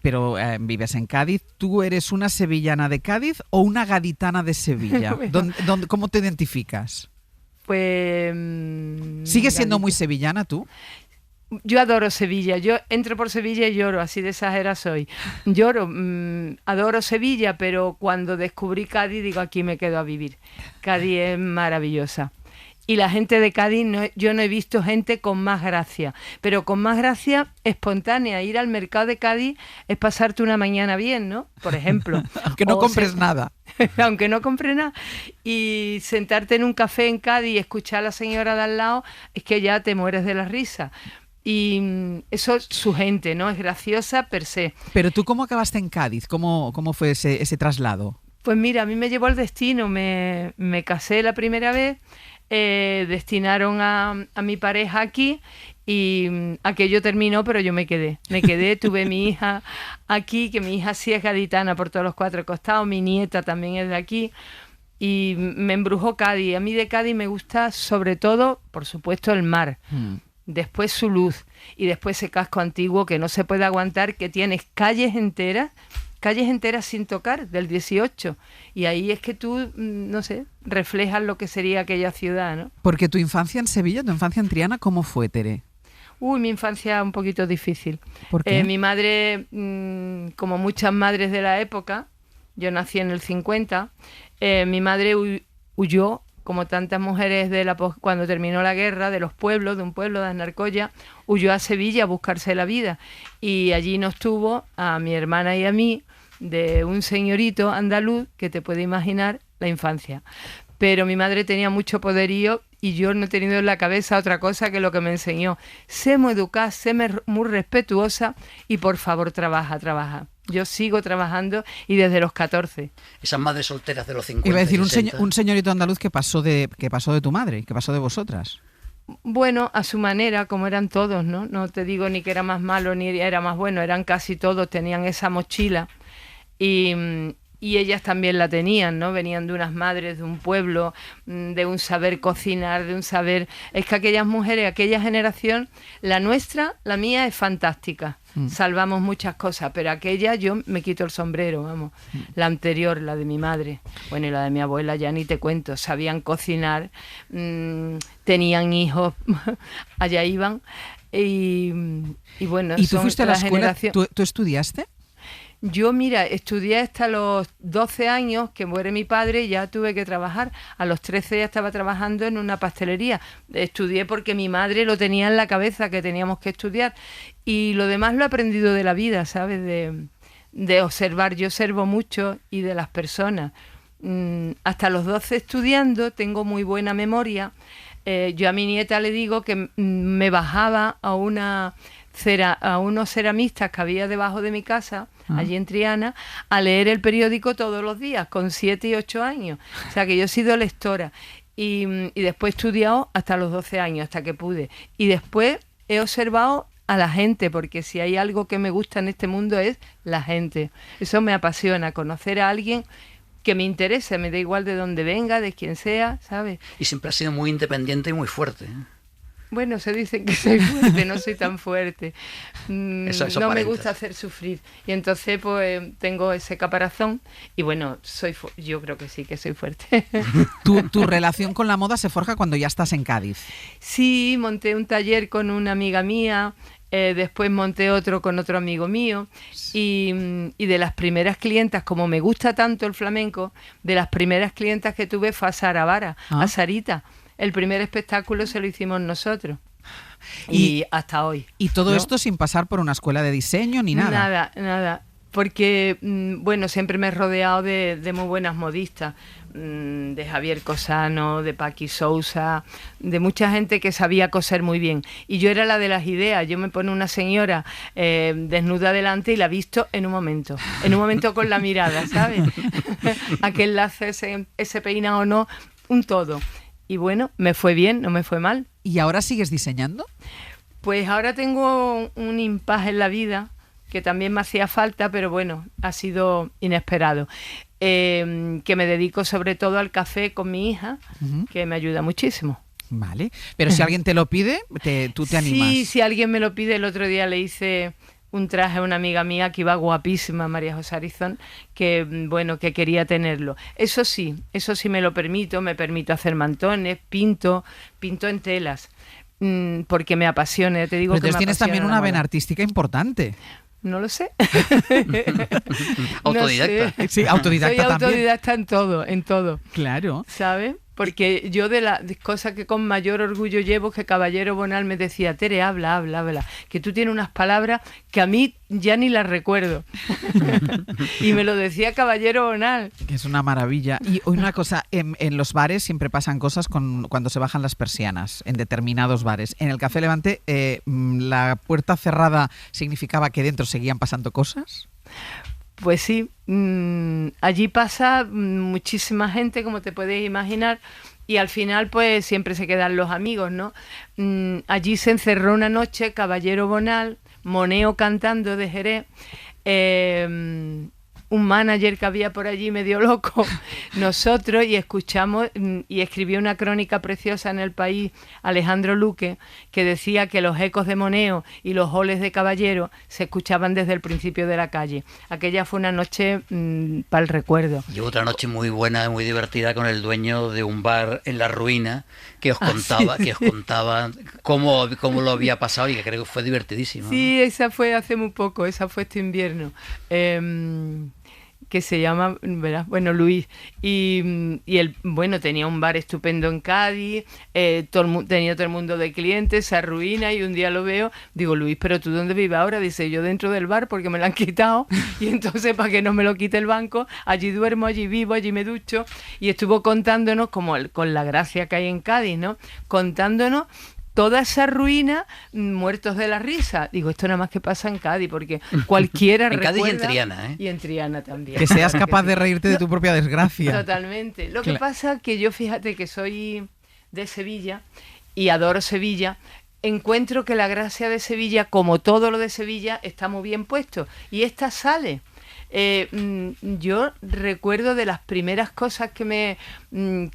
pero vives en Cádiz. ¿Tú eres una sevillana de Cádiz o una gaditana de Sevilla? ¿Cómo te identificas? Pues... ¿Sigues siendo muy sevillana tú? Yo adoro Sevilla, yo entro por Sevilla y lloro, así de exagera soy. Lloro, adoro Sevilla, pero cuando descubrí Cádiz digo, aquí me quedo a vivir. Cádiz es maravillosa. Y la gente de Cádiz, yo no he visto gente con más gracia, pero con más gracia espontánea. Ir al mercado de Cádiz es pasarte una mañana bien, ¿no? Por ejemplo. Aunque no compres nada. Aunque no compre nada. Y sentarte en un café en Cádiz y escuchar a la señora de al lado, es que ya te mueres de la risa. Y eso es su gente, ¿no? Es graciosa per se. Pero tú, ¿cómo acabaste en Cádiz? ¿Cómo fue ese traslado? Pues mira, a mí me llevó el destino. Me casé la primera vez, destinaron a mi pareja aquí y aquello terminó, pero yo me quedé, tuve mi hija aquí, que mi hija sí es gaditana por todos los cuatro costados, mi nieta también es de aquí. Y me embrujó Cádiz. A mí de Cádiz me gusta sobre todo, por supuesto, el mar. Después su luz y después ese casco antiguo que no se puede aguantar, que tienes calles enteras sin tocar, del 18. Y ahí es que tú, no sé, reflejas lo que sería aquella ciudad, ¿no? Porque tu infancia en Sevilla, tu infancia en Triana, ¿cómo fue, Tere? Mi infancia un poquito difícil. ¿Por qué? Mi madre, como muchas madres de la época, yo nací en el 50, mi madre huyó, como tantas mujeres cuando terminó la guerra, de los pueblos, de un pueblo de Anarcoya, huyó a Sevilla a buscarse la vida. Y allí nos tuvo, a mi hermana y a mí, de un señorito andaluz que te puede imaginar la infancia. Pero mi madre tenía mucho poderío y yo no he tenido en la cabeza otra cosa que lo que me enseñó. Sé muy educada, sé muy respetuosa y por favor trabaja. Yo sigo trabajando y desde los 14. Esas madres solteras de los 50. Iba a decir un señorito andaluz que pasó de tu madre, que pasó de vosotras. Bueno, a su manera, como eran todos, ¿no? No te digo ni que era más malo ni era más bueno, eran casi todos, tenían esa mochila y ellas también la tenían, ¿no? Venían de unas madres de un pueblo, de un saber cocinar, de un saber... Es que aquellas mujeres, aquella generación, la nuestra, la mía es fantástica. Salvamos muchas cosas, pero aquella yo me quito el sombrero, vamos. La anterior, la de mi madre, bueno, y la de mi abuela ya ni te cuento, sabían cocinar, tenían hijos, allá iban, y bueno... ¿Y tú fuiste a la escuela? ¿Tú estudiaste? Yo, mira, estudié hasta los 12 años, que muere mi padre, y ya tuve que trabajar. A los 13 ya estaba trabajando en una pastelería. Estudié porque mi madre lo tenía en la cabeza, que teníamos que estudiar. Y lo demás lo he aprendido de la vida, ¿sabes? De observar. Yo observo mucho y de las personas. Hasta los 12 estudiando, tengo muy buena memoria. Yo a mi nieta le digo que me bajaba a unos ceramistas que había debajo de mi casa, allí en Triana, a leer el periódico todos los días, con 7 y 8 años. O sea que yo he sido lectora. Y después he estudiado hasta los 12 años, hasta que pude. Y después he observado a la gente, porque si hay algo que me gusta en este mundo es la gente. Eso me apasiona, conocer a alguien que me interese, me da igual de dónde venga, de quién sea, ¿sabes? Y siempre ha sido muy independiente y muy fuerte, ¿eh? Bueno, se dice que soy fuerte, no soy tan fuerte. Eso no me aparenta. gusta hacer sufrir. Y entonces pues tengo ese caparazón y bueno, yo creo que sí, que soy fuerte. ¿Tu relación con la moda se forja cuando ya estás en Cádiz? Sí, monté un taller con una amiga mía, después monté otro con otro amigo mío y de las primeras clientas, como me gusta tanto el flamenco, de las primeras clientas que tuve fue a Sara Vara, a Sarita. El primer espectáculo se lo hicimos nosotros. Y hasta hoy. ¿Y todo esto sin pasar por una escuela de diseño ni nada? Nada. Porque, bueno, siempre me he rodeado de muy buenas modistas. De Javier Cosano, de Paqui Sousa, de mucha gente que sabía coser muy bien. Y yo era la de las ideas. Yo me pone una señora desnuda delante y la visto en un momento con la mirada, ¿sabes? Aquel lazo, ese peinado o no, un todo. Y bueno, me fue bien, no me fue mal. ¿Y ahora sigues diseñando? Pues ahora tengo un impasse en la vida que también me hacía falta, pero bueno, ha sido inesperado. Que me dedico sobre todo al café con mi hija, que me ayuda muchísimo. Vale, pero si alguien te lo pide, tú te animas. Sí, si alguien me lo pide, el otro día le hice un traje a una amiga mía que iba guapísima, María José Arizón, que bueno, que quería tenerlo. Eso sí me lo permito, me permito hacer mantones, pinto en telas, porque me apasiona, te digo. Pero que entonces me tienes apasiona también la una moda. vena artística importante. No lo sé. Autodidacta. No sé. Sí, autodidacta Soy también. autodidacta en todo. Claro. ¿Sabes? Porque yo de las cosas que con mayor orgullo llevo es que Caballero Bonal me decía, Tere, habla, que tú tienes unas palabras que a mí ya ni las recuerdo. Y me lo decía Caballero Bonal. Que es una maravilla. Y una cosa, en los bares siempre pasan cosas cuando se bajan las persianas, en determinados bares. En el Café Levante, ¿la puerta cerrada significaba que dentro seguían pasando cosas? Pues sí, allí pasa muchísima gente, como te puedes imaginar, y al final pues siempre se quedan los amigos, ¿no? Allí se encerró una noche Caballero Bonal, Moneo cantando de Jerez, un manager que había por allí medio loco, nosotros, y escuchamos, y escribió una crónica preciosa en El País, Alejandro Luque, que decía que los ecos de Moneo y los oles de Caballero se escuchaban desde el principio de la calle. Aquella fue una noche para el recuerdo. Y otra noche muy buena, muy divertida con el dueño de un bar en La Ruina, que os contaba cómo lo había pasado y que creo que fue divertidísimo. Sí, esa fue hace muy poco, esa fue este invierno. Que se llama, ¿verdad? Bueno, Luis, y él, bueno, tenía un bar estupendo en Cádiz, tenía todo el mundo de clientes, se arruina, y un día lo veo, digo, Luis, ¿pero tú dónde vives ahora? Dice, yo dentro del bar porque me lo han quitado, y entonces para que no me lo quite el banco, allí duermo, allí vivo, allí me ducho, y estuvo contándonos, como con la gracia que hay en Cádiz, ¿no? Contándonos toda esa ruina, muertos de la risa. Digo, esto nada más que pasa en Cádiz, porque cualquiera en recuerda... Cádiz y en Triana, ¿eh? Y en Triana también. Que seas capaz de reírte de tu propia desgracia. Totalmente. Lo que pasa es que yo, fíjate que soy de Sevilla y adoro Sevilla, encuentro que la gracia de Sevilla, como todo lo de Sevilla, está muy bien puesto. Y esta sale. Yo recuerdo de las primeras cosas que me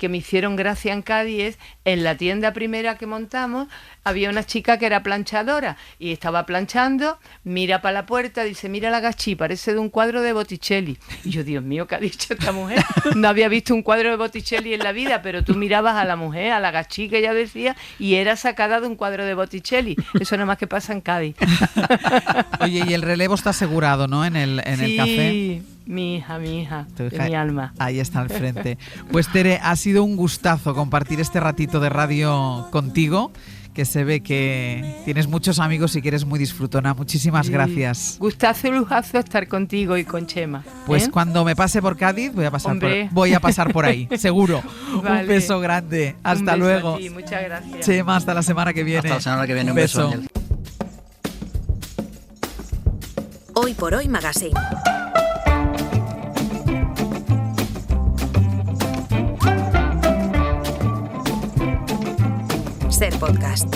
hicieron gracia en Cádiz es, en la tienda primera que montamos había una chica que era planchadora y estaba planchando, mira para la puerta, dice, mira la gachí, parece de un cuadro de Botticelli. Y yo, Dios mío, ¿qué ha dicho esta mujer? No había visto un cuadro de Botticelli en la vida, pero tú mirabas a la mujer, a la gachí que ella decía, y era sacada de un cuadro de Botticelli. Eso nada más que pasa en Cádiz. Oye, y el relevo está asegurado, ¿no? En el café. Sí, mi hija, de mi alma. Ahí está al frente. Pues Tere, ha sido un gustazo compartir este ratito de radio contigo, que se ve que tienes muchos amigos y que eres muy disfrutona. Muchísimas gracias. Gustazo y lujazo estar contigo y con Chema. Pues cuando me pase por Cádiz voy a pasar por ahí, seguro. Vale. Un beso grande. Hasta luego. A ti, muchas gracias. Chema, hasta la semana que viene. Hasta la semana que viene. Un beso. Hoy por Hoy Magazine. Ser podcast.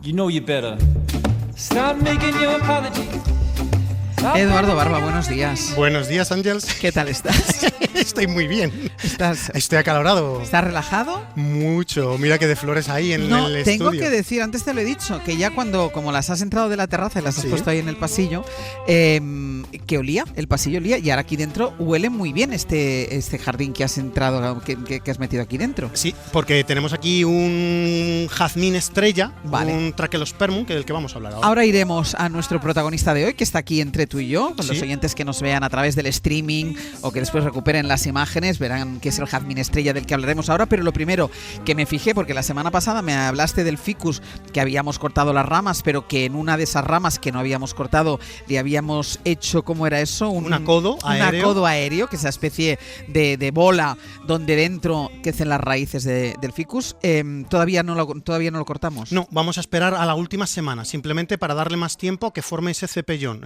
You know you better start making your apologies. Eduardo Barba, buenos días. Buenos días, Ángels. ¿Qué tal estás? Estoy muy bien. Estoy acalorado. ¿Estás relajado? Mucho. Mira que de flores ahí en el estudio. Tengo que decir, antes te lo he dicho, que ya como las has entrado de la terraza y las has puesto ahí en el pasillo, que olía, el pasillo olía, y ahora aquí dentro huele muy bien este jardín que has entrado, que has metido aquí dentro. Sí, porque tenemos aquí un jazmín estrella, un Trachelospermum, que es del que vamos a hablar ahora. Ahora iremos a nuestro protagonista de hoy, que está aquí entre tú y yo, con los oyentes que nos vean a través del streaming o que después recuperen las imágenes, verán que es el jazmín estrella del que hablaremos ahora, pero lo primero que me fijé, porque la semana pasada me hablaste del ficus, que habíamos cortado las ramas, pero que en una de esas ramas que no habíamos cortado le habíamos hecho, ¿cómo era eso? Un acodo aéreo. Un acodo aéreo, que es esa especie de bola donde dentro crecen las raíces del ficus. ¿Todavía no lo cortamos? No, vamos a esperar a la última semana, simplemente para darle más tiempo que forme ese cepellón.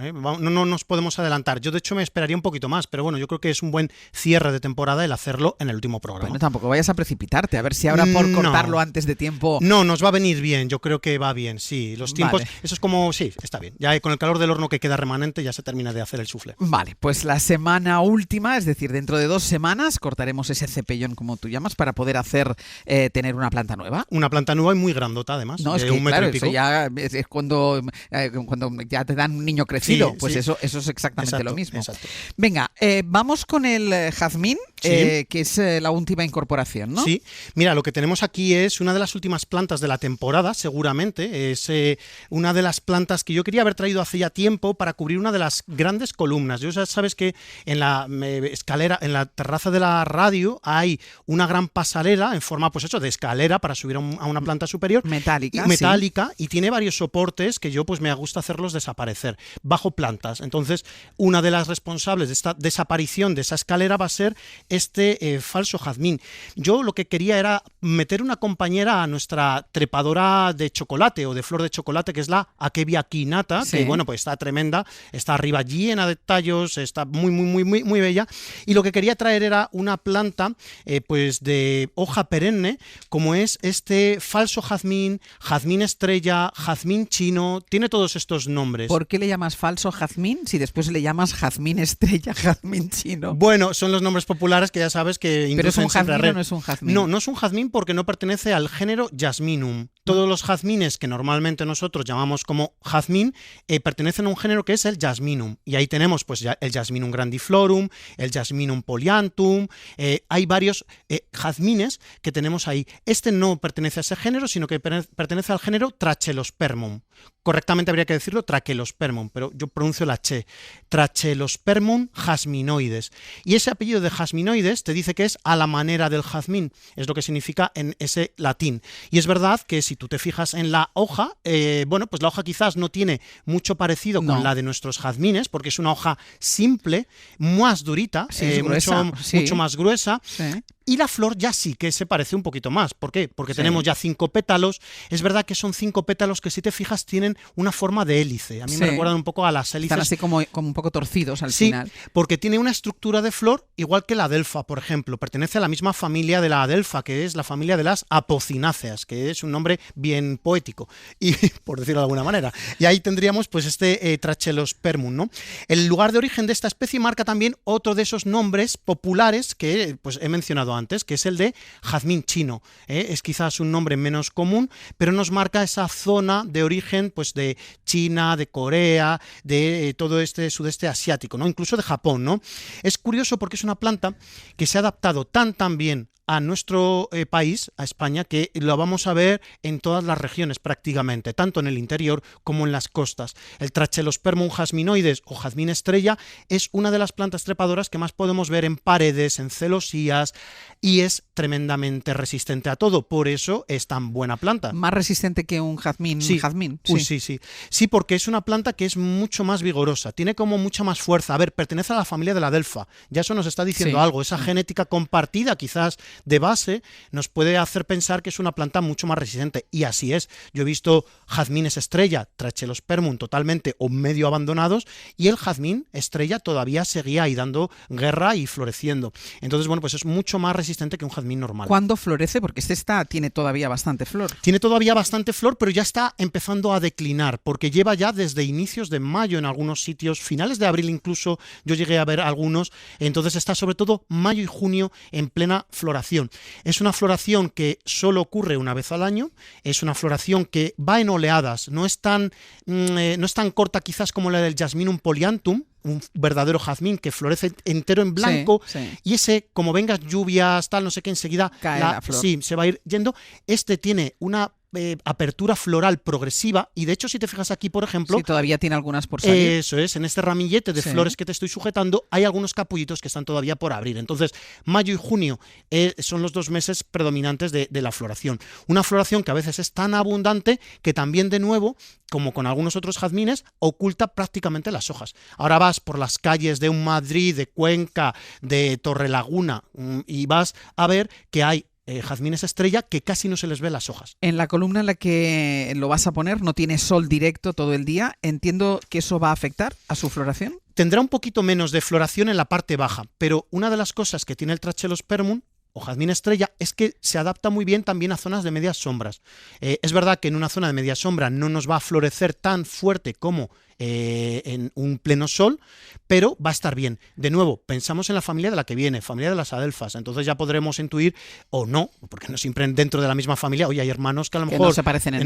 No nos podemos adelantar. Yo, de hecho, me esperaría un poquito más, pero bueno, yo creo que es un buen cierre de temporada el hacerlo en el último programa. Bueno, tampoco vayas a precipitarte, a ver si ahora por cortarlo antes de tiempo... No, nos va a venir bien, yo creo que va bien, sí. Los tiempos, eso es como, sí, está bien. Ya con el calor del horno que queda remanente ya se termina de hacer el soufflé. Vale, pues la semana última, es decir, dentro de 2 semanas, cortaremos ese cepellón, como tú llamas, para poder tener una planta nueva. Una planta nueva y muy grandota, además. No, es que claro, eso ya es cuando ya te dan un niño crecido, pues eso es exactamente lo mismo. Exacto. Venga, vamos con el jazmín, que es la última incorporación, ¿no? Sí, mira, lo que tenemos aquí es una de las últimas plantas de la temporada, seguramente. Es una de las plantas que yo quería haber traído hace ya tiempo para cubrir una de las grandes columnas. Ya sabes que en la escalera, en la terraza de la radio, hay una gran pasarela en forma, pues eso, de escalera para subir a una planta superior. Metálica, y tiene varios soportes que yo pues me gusta hacerlos desaparecer bajo plantas. Entonces, una de las responsables de esta desaparición de esa escalera va a ser este falso jazmín. Yo lo que quería era meter una compañera a nuestra trepadora de chocolate o de flor de chocolate, que es la Akebia quinata, que bueno, pues está tremenda, está arriba llena de tallos, está muy bella, y lo que quería traer era una planta pues de hoja perenne, como es este falso jazmín, jazmín estrella, jazmín chino, tiene todos estos nombres. ¿Por qué le llamas falso jazmín si después le llamas jazmín estrella, jazmín chino? Bueno, son los nombres populares que ya sabes que inducen. ¿Pero es un siempre jazmín o no es un jazmín? No es un jazmín porque no pertenece al género Jasminum. Todos los jazmines que normalmente nosotros llamamos como jazmín pertenecen a un género que es el Jasminum. Y ahí tenemos pues el Jasminum grandiflorum, el Jasminum polyanthum, hay varios jazmines que tenemos ahí. Este no pertenece a ese género, sino que pertenece al género Trachelospermum. Correctamente habría que decirlo Trachelospermum, pero yo pronuncio la che. Trachelospermum jasminoides. Y ese apellido de jasminoides te dice que es a la manera del jazmín, es lo que significa en ese latín. Y es verdad que si tú te fijas en la hoja, bueno, pues la hoja quizás no tiene mucho parecido con la de nuestros jazmines, porque es una hoja simple, más durita, mucho más gruesa. Sí. Y la flor ya sí que se parece un poquito más. ¿Por qué? Porque tenemos ya 5 pétalos. Es verdad que son 5 pétalos que, si te fijas, tienen una forma de hélice. A mí me recuerdan un poco a las hélices. Están así como un poco torcidos al final. Sí, porque tiene una estructura de flor igual que la adelfa, por ejemplo. Pertenece a la misma familia de la adelfa, que es la familia de las apocináceas, que es un nombre bien poético, y por decirlo de alguna manera. Y ahí tendríamos pues este Trachelospermum, ¿no? El lugar de origen de esta especie marca también otro de esos nombres populares que pues he mencionado antes, que es el de jazmín chino. Es quizás un nombre menos común, pero nos marca esa zona de origen pues de China, de Corea, de todo este sudeste asiático, ¿no? Incluso de Japón, ¿no? Es curioso porque es una planta que se ha adaptado tan bien a nuestro país, a España, que lo vamos a ver en todas las regiones prácticamente, tanto en el interior como en las costas. El Trachelospermum jasminoides o jazmín estrella es una de las plantas trepadoras que más podemos ver en paredes, en celosías, y es tremendamente resistente a todo. Por eso es tan buena planta. Más resistente que un jazmín. Sí. Jazmín. Sí, porque es una planta que es mucho más vigorosa, tiene como mucha más fuerza. A ver, pertenece a la familia de la adelfa. Ya eso nos está diciendo algo. Esa genética compartida quizás de base nos puede hacer pensar que es una planta mucho más resistente, y así es. Yo he visto jazmines estrella, Trachelospermum, totalmente o medio abandonados, y el jazmín estrella todavía seguía ahí dando guerra y floreciendo. Entonces, bueno, pues es mucho más resistente que un jazmín normal. ¿Cuándo florece? Porque tiene todavía bastante flor. Tiene todavía bastante flor, pero ya está empezando a declinar, porque lleva ya desde inicios de mayo en algunos sitios, finales de abril incluso, yo llegué a ver algunos. Entonces está sobre todo mayo y junio en plena floración. Es una floración que solo ocurre una vez al año, es una floración que va en oleadas, no es tan corta quizás como la del Jasminum polyanthum, un verdadero jazmín que florece entero en blanco, y ese, como vengas lluvias, tal, no sé qué, enseguida cae la flor. Sí, se va a ir yendo. Este tiene una apertura floral progresiva, y de hecho si te fijas aquí, por ejemplo, sí, todavía tiene algunas por salir. Eso es, en este ramillete de flores que te estoy sujetando hay algunos capullitos que están todavía por abrir. Entonces mayo y junio son los 2 meses predominantes de la floración, una floración que a veces es tan abundante que también, de nuevo, como con algunos otros jazmines, oculta prácticamente las hojas. Ahora vas por las calles de un Madrid, de Cuenca, de Torrelaguna, y vas a ver que hay jazmines estrella que casi no se les ve las hojas. En la columna en la que lo vas a poner no tiene sol directo todo el día. Entiendo que eso va a afectar a su floración. Tendrá un poquito menos de floración en la parte baja, pero una de las cosas que tiene el Trachelospermum o jazmín estrella es que se adapta muy bien también a zonas de medias sombras. Es verdad que en una zona de media sombra no nos va a florecer tan fuerte como en un pleno sol, pero va a estar bien. De nuevo, pensamos en la familia de la que viene, familia de las adelfas, entonces ya podremos intuir, o no, porque no siempre dentro de la misma familia, oye, hay hermanos que a lo mejor no se parecen en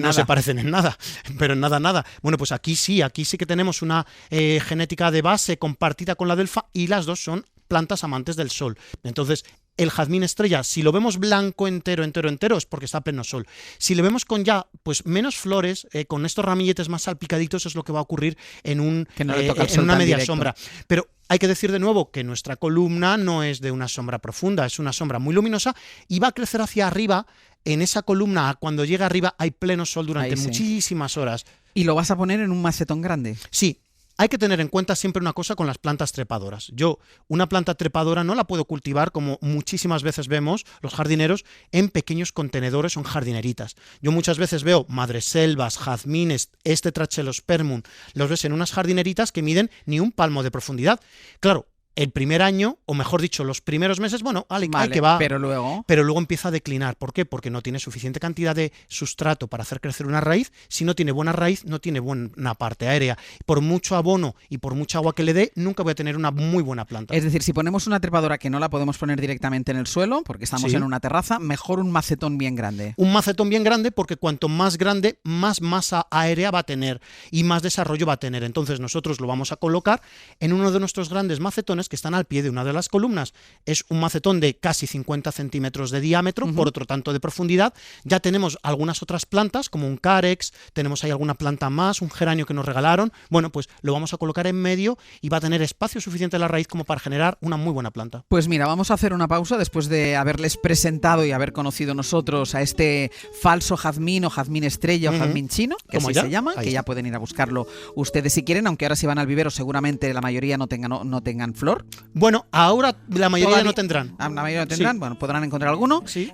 nada, pero en nada. Bueno, pues aquí sí que tenemos una genética de base compartida con la adelfa, y las dos son plantas amantes del sol. Entonces, el jazmín estrella, si lo vemos blanco entero, es porque está a pleno sol. Si lo vemos con ya pues menos flores, con estos ramilletes más salpicaditos, es lo que va a ocurrir en una media sombra. Pero hay que decir de nuevo que nuestra columna no es de una sombra profunda, es una sombra muy luminosa, y va a crecer hacia arriba. En esa columna, cuando llega arriba, hay pleno sol durante muchísimas horas. ¿Y lo vas a poner en un macetón grande? Sí. Hay que tener en cuenta siempre una cosa con las plantas trepadoras. Yo una planta trepadora no la puedo cultivar, como muchísimas veces vemos los jardineros, en pequeños contenedores o en jardineritas. Yo muchas veces veo madreselvas, jazmines, Trachelospermum, los ves en unas jardineritas que miden ni un palmo de profundidad. Claro, el primer año, o mejor dicho, los primeros meses, bueno, vale, que va, pero luego empieza a declinar. ¿Por qué? Porque no tiene suficiente cantidad de sustrato para hacer crecer una raíz. Si no tiene buena raíz, no tiene buena parte aérea. Por mucho abono y por mucha agua que le dé, nunca voy a tener una muy buena planta. Es decir, si ponemos una trepadora que no la podemos poner directamente en el suelo, porque estamos en una terraza, mejor un macetón bien grande. Un macetón bien grande, porque cuanto más grande, más masa aérea va a tener y más desarrollo va a tener. Entonces nosotros lo vamos a colocar en uno de nuestros grandes macetones que están al pie de una de las columnas. Es un macetón de casi 50 centímetros de diámetro, por otro tanto de profundidad. Ya tenemos algunas otras plantas, como un carex, tenemos ahí alguna planta más, un geranio que nos regalaron. Bueno, pues lo vamos a colocar en medio y va a tener espacio suficiente en la raíz como para generar una muy buena planta. Pues mira, vamos a hacer una pausa después de haberles presentado y haber conocido nosotros a este falso jazmín o jazmín estrella o jazmín chino, que así se llama, que ya pueden ir a buscarlo ustedes si quieren, aunque ahora si van al vivero seguramente la mayoría no tengan flor. Bueno, ahora la mayoría no tendrán. La mayoría no tendrán, bueno, podrán encontrar alguno. Sí.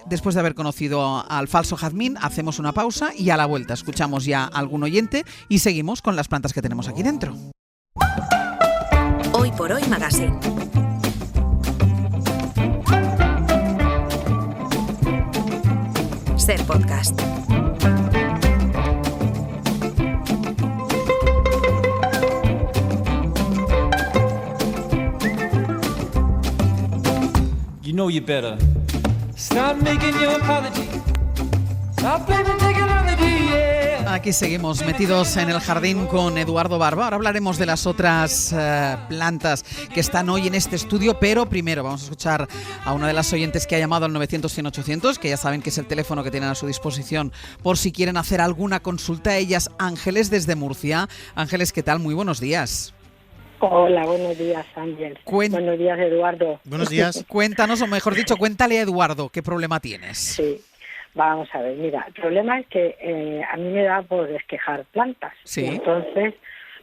Después de haber conocido al falso jazmín, hacemos una pausa y a la vuelta escuchamos ya a algún oyente y seguimos con las plantas que tenemos aquí dentro. Hoy por Hoy Magazine. Ser podcast. You know you better stop making your apology. Stop blaming technology, yeah. Aquí seguimos metidos en el jardín con Eduardo Barba. Ahora hablaremos de las otras plantas que están hoy en este estudio, pero primero vamos a escuchar a una de las oyentes que ha llamado al 900-100-800, que ya saben que es el teléfono que tienen a su disposición por si quieren hacer alguna consulta. Ellas, Ángeles, desde Murcia. Ángeles, ¿qué tal? Muy buenos días. Hola, buenos días, Ángel. Buenos días, Eduardo. Buenos días. Cuéntanos, o mejor dicho, cuéntale a Eduardo qué problema tienes. Sí, vamos a ver, mira, el problema es que a mí me da por desquejar plantas. Sí. Entonces,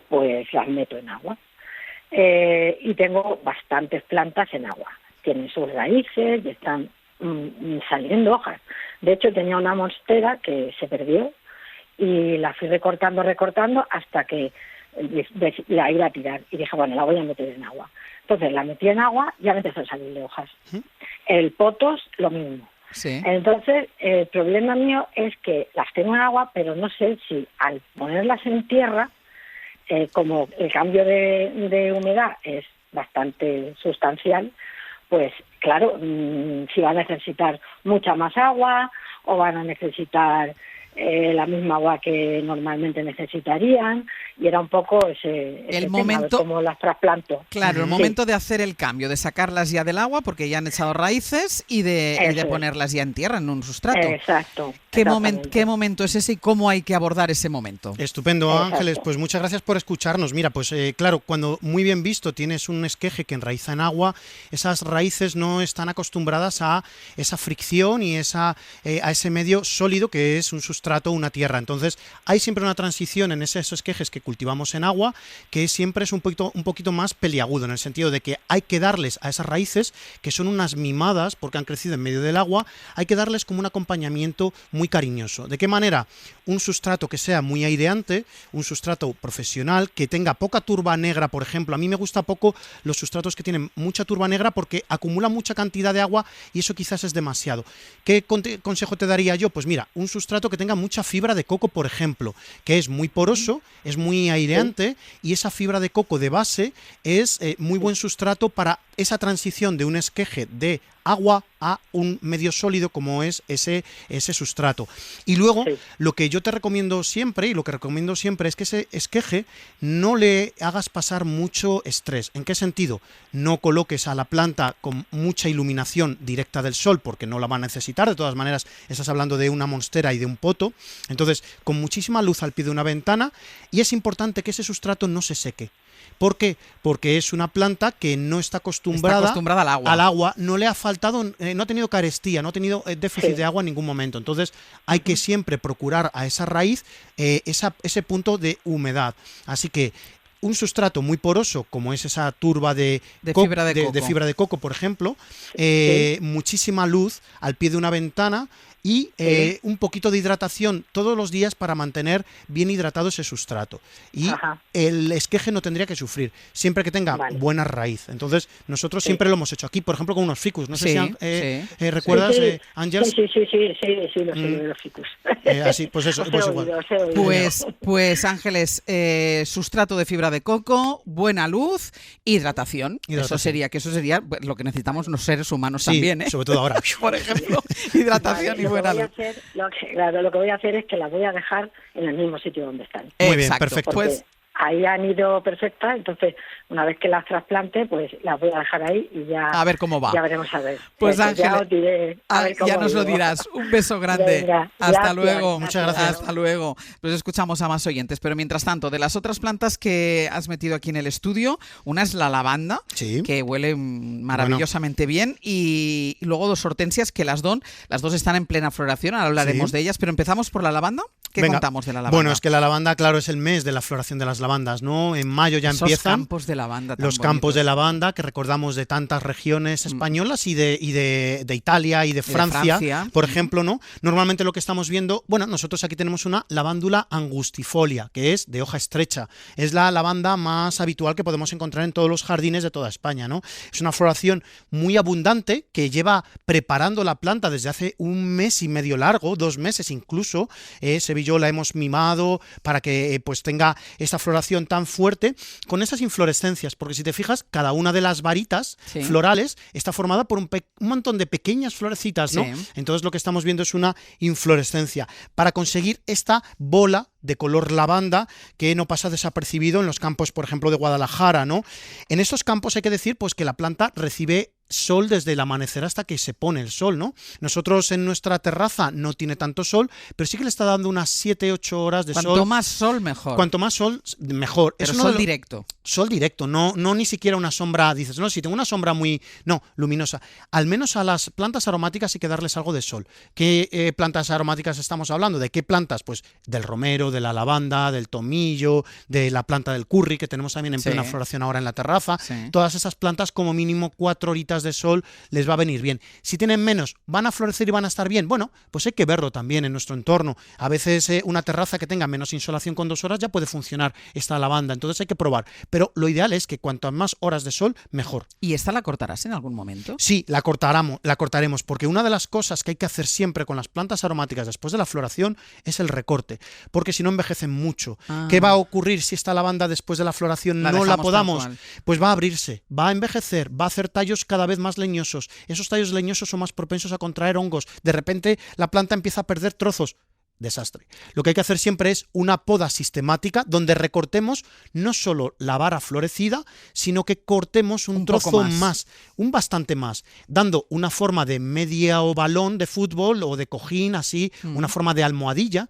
pues las meto en agua. Y tengo bastantes plantas en agua. Tienen sus raíces y están saliendo hojas. De hecho, tenía una monstera que se perdió y la fui recortando hasta que la iba a tirar. Y dije, bueno, la voy a meter en agua. Entonces la metí en agua y ya me empezó a salir de hojas. El potos, lo mismo. Sí. Entonces, el problema mío es que las tengo en agua, pero no sé si al ponerlas en tierra, como el cambio de humedad es bastante sustancial, pues claro, si van a necesitar mucha más agua o van a necesitar la misma agua que normalmente necesitarían, y era un poco ese el tema, momento, como las trasplanto. Claro, el momento de hacer el cambio, de sacarlas ya del agua porque ya han echado raíces y de ponerlas ya en tierra, en un sustrato. Exacto. ¿Qué momento es ese y cómo hay que abordar ese momento? Estupendo, Ángeles, pues muchas gracias por escucharnos. Mira, pues claro, cuando muy bien visto tienes un esqueje que enraiza en agua, esas raíces no están acostumbradas a esa fricción y a ese medio sólido que es un sustrato, una tierra. Entonces hay siempre una transición en esos esquejes que cultivamos en agua que siempre es un poquito más peliagudo, en el sentido de que hay que darles a esas raíces, que son unas mimadas porque han crecido en medio del agua, hay que darles como un acompañamiento muy cariñoso. ¿De qué manera? Un sustrato que sea muy aireante, un sustrato profesional, que tenga poca turba negra, por ejemplo. A mí me gusta poco los sustratos que tienen mucha turba negra porque acumulan mucha cantidad de agua y eso quizás es demasiado. ¿Qué consejo te daría yo? Pues mira, un sustrato que tenga mucha fibra de coco, por ejemplo, que es muy poroso, es muy aireante y esa fibra de coco de base es muy buen sustrato para esa transición de un esqueje de agua a un medio sólido como es ese sustrato. Y luego, lo que yo te recomiendo siempre, y lo que recomiendo siempre, es que ese esqueje no le hagas pasar mucho estrés. ¿En qué sentido? No coloques a la planta con mucha iluminación directa del sol, porque no la va a necesitar. De todas maneras, estás hablando de una monstera y de un poto. Entonces, con muchísima luz al pie de una ventana, y es importante que ese sustrato no se seque. ¿Por qué? Porque es una planta que no está acostumbrada al agua, no le ha faltado, no ha tenido carestía, no ha tenido déficit de agua en ningún momento. Entonces hay que siempre procurar a esa raíz ese punto de humedad. Así que un sustrato muy poroso, como es esa turba de fibra de coco, por ejemplo, muchísima luz al pie de una ventana y un poquito de hidratación todos los días para mantener bien hidratado ese sustrato. Y el esqueje no tendría que sufrir, siempre que tenga buena raíz. Entonces, nosotros siempre lo hemos hecho aquí, por ejemplo, con unos ficus. No sé si recuerdas, Ángel. Sí, los ficus. Así, pues eso, pues igual. Pues Ángeles, sustrato de fibra de coco, buena luz, hidratación. Eso sería lo que necesitamos los seres humanos también, ¿eh? Sobre todo ahora. Por ejemplo, hidratación y buena luz. Lo que voy a hacer es que las voy a dejar en el mismo sitio donde están. Muy bien, perfecto. Pues ahí han ido perfectas, entonces una vez que las trasplante, pues las voy a dejar ahí y ya a ver cómo va. Ya veremos a ver. Pues Ángel, ya nos lo dirás. Un beso grande. Venga, hasta luego. Muchas gracias. Hasta luego. Pues escuchamos a más oyentes, pero mientras tanto, de las otras plantas que has metido aquí en el estudio, una es la lavanda, que huele maravillosamente bien, y luego dos hortensias que las dos están en plena floración, ahora hablaremos de ellas, pero empezamos por la lavanda. ¿Qué contamos de la lavanda? Bueno, es que la lavanda, claro, es el mes de la floración de las lavandas, ¿no? En mayo ya empiezan campos de lavanda los campos de lavanda que recordamos de tantas regiones españolas y de Italia y de Francia, por ejemplo, ¿no? Normalmente lo que estamos viendo, bueno, nosotros aquí tenemos una lavándula angustifolia, que es de hoja estrecha. Es la lavanda más habitual que podemos encontrar en todos los jardines de toda España, ¿no? Es una floración muy abundante que lleva preparando la planta desde hace 1 mes y medio largo, 2 meses incluso. Sevilló la hemos mimado para que pues tenga esta floración tan fuerte con esas inflorescencias, porque si te fijas, cada una de las varitas florales está formada por un montón de pequeñas florecitas, ¿no? Entonces lo que estamos viendo es una inflorescencia para conseguir esta bola de color lavanda que no pasa desapercibido en los campos, por ejemplo, de Guadalajara, ¿no? En estos campos hay que decir pues que la planta recibe sol desde el amanecer hasta que se pone el sol, ¿no? Nosotros en nuestra terraza no tiene tanto sol, pero sí que le está dando unas 7-8 horas de sol. Cuanto más sol, mejor. Cuanto más sol, mejor. Pero sol directo. sol directo, no ni siquiera una sombra, dices, no, si tengo una sombra luminosa. Al menos a las plantas aromáticas hay que darles algo de sol. ¿Qué plantas aromáticas estamos hablando? ¿De qué plantas? Pues del romero, de la lavanda, del tomillo, de la planta del curry, que tenemos también en plena floración ahora en la terraza. Todas esas plantas, como mínimo 4 horitas de sol les va a venir bien. Si tienen menos, ¿van a florecer y van a estar bien? Bueno, pues hay que verlo también en nuestro entorno. A veces una terraza que tenga menos insolación con 2 horas ya puede funcionar esta lavanda, entonces hay que probar. Pero lo ideal es que cuantas más horas de sol, mejor. ¿Y esta la cortarás en algún momento? Sí, la cortaremos, porque una de las cosas que hay que hacer siempre con las plantas aromáticas después de la floración es el recorte, porque si no envejecen mucho. ¿Qué va a ocurrir si esta lavanda después de la floración no la podamos? Pues va a abrirse, va a envejecer, va a hacer tallos cada vez más leñosos. Esos tallos leñosos son más propensos a contraer hongos. De repente la planta empieza a perder trozos. Desastre. Lo que hay que hacer siempre es una poda sistemática donde recortemos no solo la vara florecida, sino que cortemos un trozo más, un bastante más, dando una forma de media o balón de fútbol o de cojín, así, una forma de almohadilla,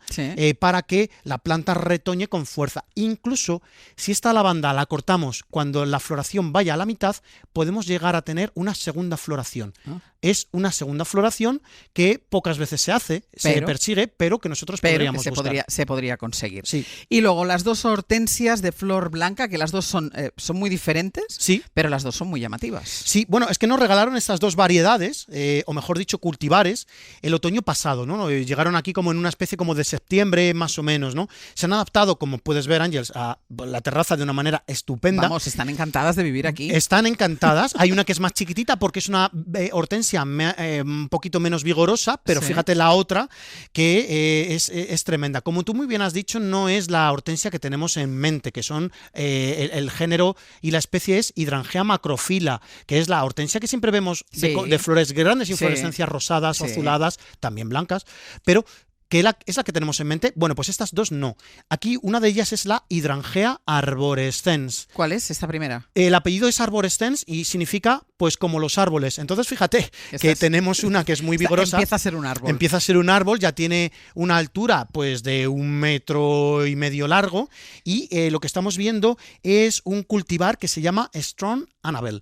para que la planta retoñe con fuerza. Incluso si esta lavanda la cortamos cuando la floración vaya a la mitad, podemos llegar a tener una segunda floración. Es una segunda floración que pocas veces se persigue, pero que nosotros podríamos buscar. Se podría conseguir. Sí. Y luego las 2 hortensias de flor blanca, que las dos son muy diferentes, pero las dos son muy llamativas. Sí, bueno, es que nos regalaron estas 2 variedades, o mejor dicho, cultivares, el otoño pasado, ¿no? Llegaron aquí como en una especie como de septiembre, más o menos, ¿no? Se han adaptado, como puedes ver, Ángels, a la terraza de una manera estupenda. Vamos, están encantadas de vivir aquí. Están encantadas. Hay una que es más chiquitita porque es una hortensia un poquito menos vigorosa, pero fíjate la otra que es tremenda. Como tú muy bien has dicho, no es la hortensia que tenemos en mente, que son el género y la especie es Hydrangea macrophylla, que es la hortensia que siempre vemos de flores grandes, inflorescencias rosadas, azuladas, también blancas, pero que es la que tenemos en mente. Bueno, pues estas 2 no. Aquí una de ellas es la Hydrangea arborescens. ¿Cuál es esta primera? El apellido es arborescens y significa pues como los árboles. Entonces fíjate que tenemos una que es muy vigorosa. Empieza a ser un árbol. Empieza a ser un árbol, ya tiene una altura pues de 1,5 metros largo y lo que estamos viendo es un cultivar que se llama Strong Annabelle.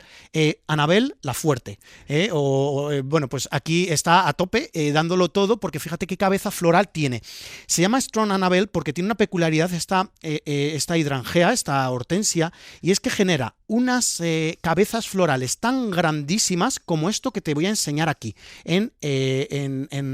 Annabelle la fuerte. Bueno, pues aquí está a tope dándolo todo porque fíjate qué cabeza floral tiene. Se llama Strong Annabelle porque tiene una peculiaridad esta hidrangea, esta hortensia, y es que genera unas cabezas florales tan grandísimas como esto que te voy a enseñar aquí en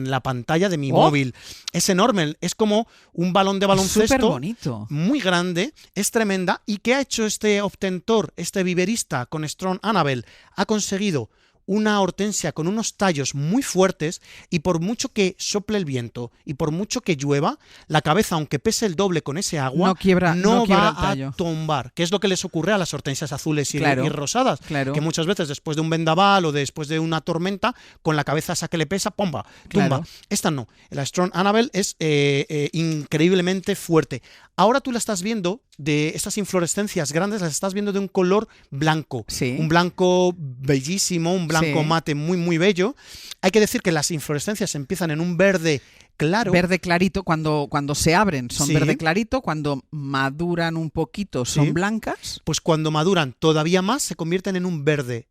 la pantalla de mi móvil. Es enorme, es como un balón de baloncesto. Súper bonito. Muy grande, es tremenda. ¿Y qué ha hecho este obtentor, este viverista con Strong Annabelle? Ha conseguido una hortensia con unos tallos muy fuertes y por mucho que sople el viento y por mucho que llueva, la cabeza, aunque pese el doble con ese agua, no va a tombar, que es lo que les ocurre a las hortensias azules y rosadas, que muchas veces después de un vendaval o después de una tormenta, con la cabeza esa que le pesa, tumba. Esta no, la Strong Annabelle es increíblemente fuerte. Ahora tú la estás viendo, de estas inflorescencias grandes, las estás viendo de un color blanco, un blanco bellísimo, un blanco mate muy muy bello. Hay que decir que las inflorescencias empiezan en un verde claro. Verde clarito, cuando se abren son verde clarito, cuando maduran un poquito son blancas. Pues cuando maduran todavía más se convierten en un verde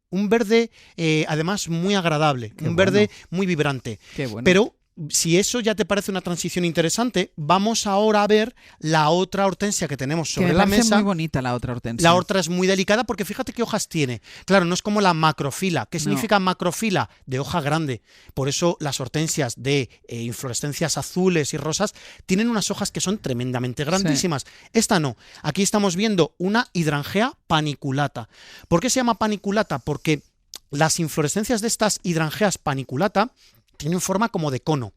además muy agradable, verde muy vibrante. Qué bueno. Pero si eso ya te parece una transición interesante, vamos ahora a ver la otra hortensia que tenemos sobre la mesa. Es muy bonita la otra hortensia. La otra es muy delicada porque fíjate qué hojas tiene. Claro, no es como la macrophylla. ¿Qué significa macrophylla? De hoja grande. Por eso las hortensias de inflorescencias azules y rosas tienen unas hojas que son tremendamente grandísimas. Esta no. Aquí estamos viendo una Hydrangea paniculata. ¿Por qué se llama paniculata? Porque las inflorescencias de estas Hydrangeas paniculata tienen forma como de cono,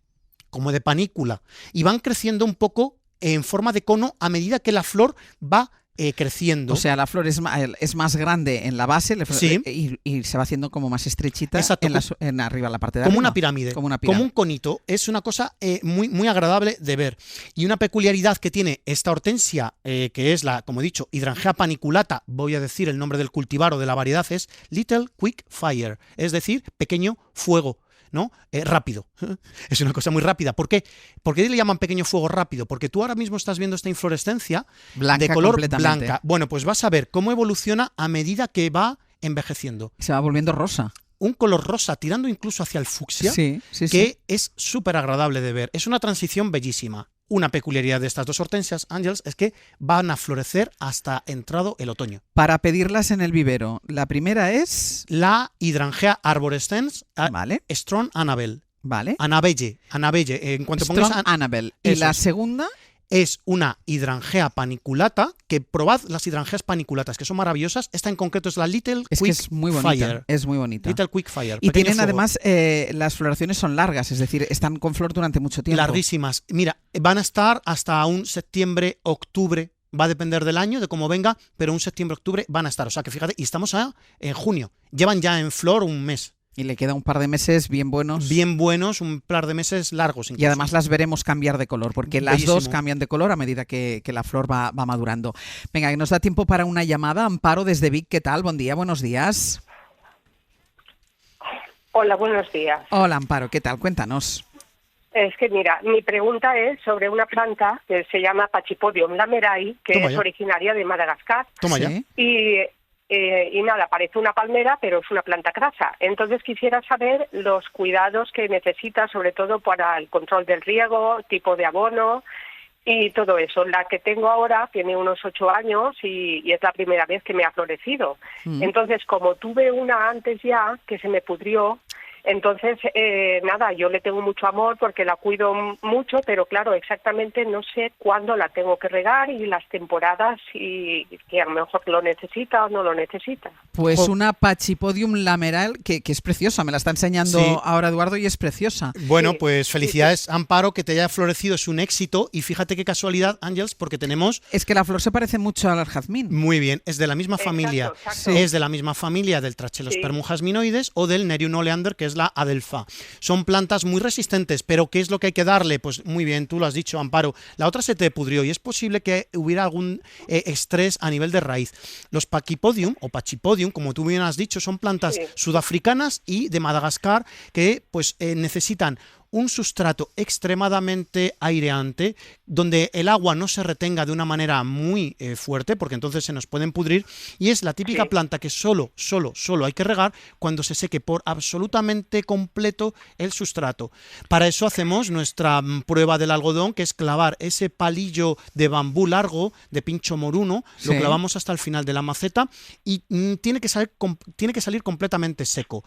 como de panícula, y van creciendo un poco en forma de cono a medida que la flor va creciendo. O sea, la flor es más grande en la base y se va haciendo como más estrechita en arriba, la parte de arriba. Como una pirámide, como un conito. Es una cosa muy, muy agradable de ver. Y una peculiaridad que tiene esta hortensia, que es la, como he dicho, Hydrangea paniculata, voy a decir el nombre del cultivar o de la variedad, es Little Quick Fire, es decir, pequeño fuego. ¿no? Rápido. Es una cosa muy rápida. ¿Por qué? ¿Por qué le llaman pequeño fuego rápido? Porque tú ahora mismo estás viendo esta inflorescencia blanca, de color completamente. blanca. Bueno, pues vas a ver cómo evoluciona a medida que va envejeciendo. Se va volviendo rosa. Un color rosa, tirando incluso hacia el fucsia, sí, que es súper agradable de ver. Es una transición bellísima. Una peculiaridad de estas dos hortensias, Ángels, es que van a florecer hasta entrado el otoño. Para pedirlas en el vivero, la primera es... la Hydrangea arborescens, vale. Strong Annabelle. Vale. Annabelle. En cuanto Strong pongas Annabelle. ¿Y la segunda? Es una Hydrangea paniculata, que probad las hidrangeas paniculatas, que son maravillosas. Esta en concreto es la Little Quick que es muy bonita, Fire. es muy bonita. Little Quick Fire. Y tienen fuego. además, las floraciones son largas, es decir, están con flor durante mucho tiempo. Larguísimas. Mira, van a estar hasta un septiembre, octubre. Va a depender del año, de cómo venga, pero un septiembre, octubre van a estar. O sea que fíjate, y estamos en junio. Llevan ya en flor un mes. Y le queda un par de meses bien buenos. Bien buenos, un par de meses largos incluso. Y además las veremos cambiar de color, porque las Bellísimo. dos cambian de color a medida que la flor va madurando. Venga, que nos da tiempo para una llamada. Amparo desde Vic, ¿qué tal? Buen día, buenos días. Hola, buenos días. Hola, Amparo, ¿qué tal? Cuéntanos. Es que mira, mi pregunta es sobre una planta que se llama Pachypodium lamerai, que Toma es ya. originaria de Madagascar. Toma ya. Y nada, parece una palmera, pero es una planta grasa. Entonces quisiera saber los cuidados que necesita, sobre todo para el control del riego, tipo de abono y todo eso. La que tengo ahora tiene unos 8 años y es la primera vez que me ha florecido. Entonces, como tuve una antes ya que se me pudrió, entonces, nada, yo le tengo mucho amor porque la cuido mucho, pero claro, exactamente no sé cuándo la tengo que regar y las temporadas y que a lo mejor lo necesita o no lo necesita. Pues una Pachypodium lamerai que es preciosa, me la está enseñando Sí. ahora Eduardo y es preciosa. Bueno, pues felicidades, Amparo, que te haya florecido, es un éxito. Y fíjate qué casualidad, Ángels, porque tenemos... Es que la flor se parece mucho al jazmín. Muy bien, es de la misma familia. exacto. Es de la misma familia del Trachelospermum jasminoides o del Nerium oleander, que es la adelfa. Son plantas muy resistentes, pero ¿qué es lo que hay que darle? Pues muy bien, tú lo has dicho, Amparo. La otra se te pudrió y es posible que hubiera algún estrés a nivel de raíz. Los Pachypodium o Pachypodium, como tú bien has dicho, son plantas sudafricanas y de Madagascar que pues necesitan un sustrato extremadamente aireante, donde el agua no se retenga de una manera muy fuerte, porque entonces se nos pueden pudrir, y es la típica planta que solo hay que regar cuando se seque por absolutamente completo el sustrato. Para eso hacemos nuestra prueba del algodón, que es clavar ese palillo de bambú largo, de pincho moruno, lo clavamos hasta el final de la maceta y tiene que salir completamente seco.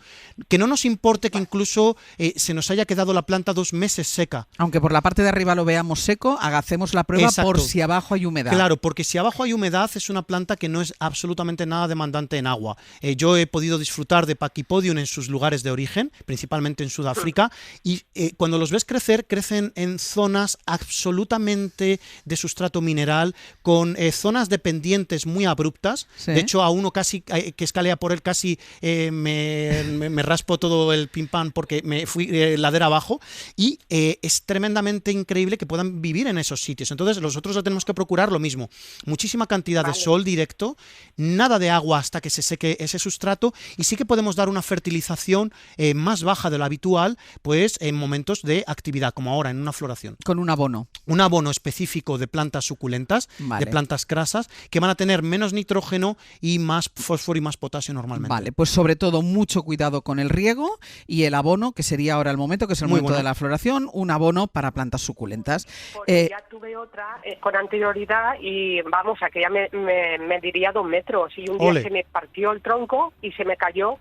Que no nos importe que incluso se nos haya quedado la planta 2 meses seca. Aunque por la parte de arriba lo veamos seco, hagamos la prueba. Exacto. Por si abajo hay humedad. Claro, porque si abajo hay humedad es una planta que no es absolutamente nada demandante en agua. Yo he podido disfrutar de Pachypodium en sus lugares de origen, principalmente en Sudáfrica, y cuando los ves crecer, crecen en zonas absolutamente de sustrato mineral, con zonas de pendientes muy abruptas. Sí. De hecho, a uno casi que escalea por él casi me raspo todo el pim pam porque me fui ladera abajo. Y es tremendamente increíble que puedan vivir en esos sitios. Entonces nosotros tenemos que procurar lo mismo. Muchísima cantidad de sol directo, nada de agua hasta que se seque ese sustrato, y sí que podemos dar una fertilización más baja de lo habitual, pues en momentos de actividad, como ahora en una floración. Con un abono. Un abono específico de plantas suculentas, Vale. de plantas grasas, que van a tener menos nitrógeno y más fósforo y más potasio normalmente. Vale, pues sobre todo mucho cuidado con el riego y el abono, que sería ahora el momento, que es el Muy momento bueno. de la floración, un abono para plantas suculentas. Porque ya tuve otra con anterioridad y vamos, a que ya me diría 2 metros y un día Ole. se me partió el tronco y se me cayó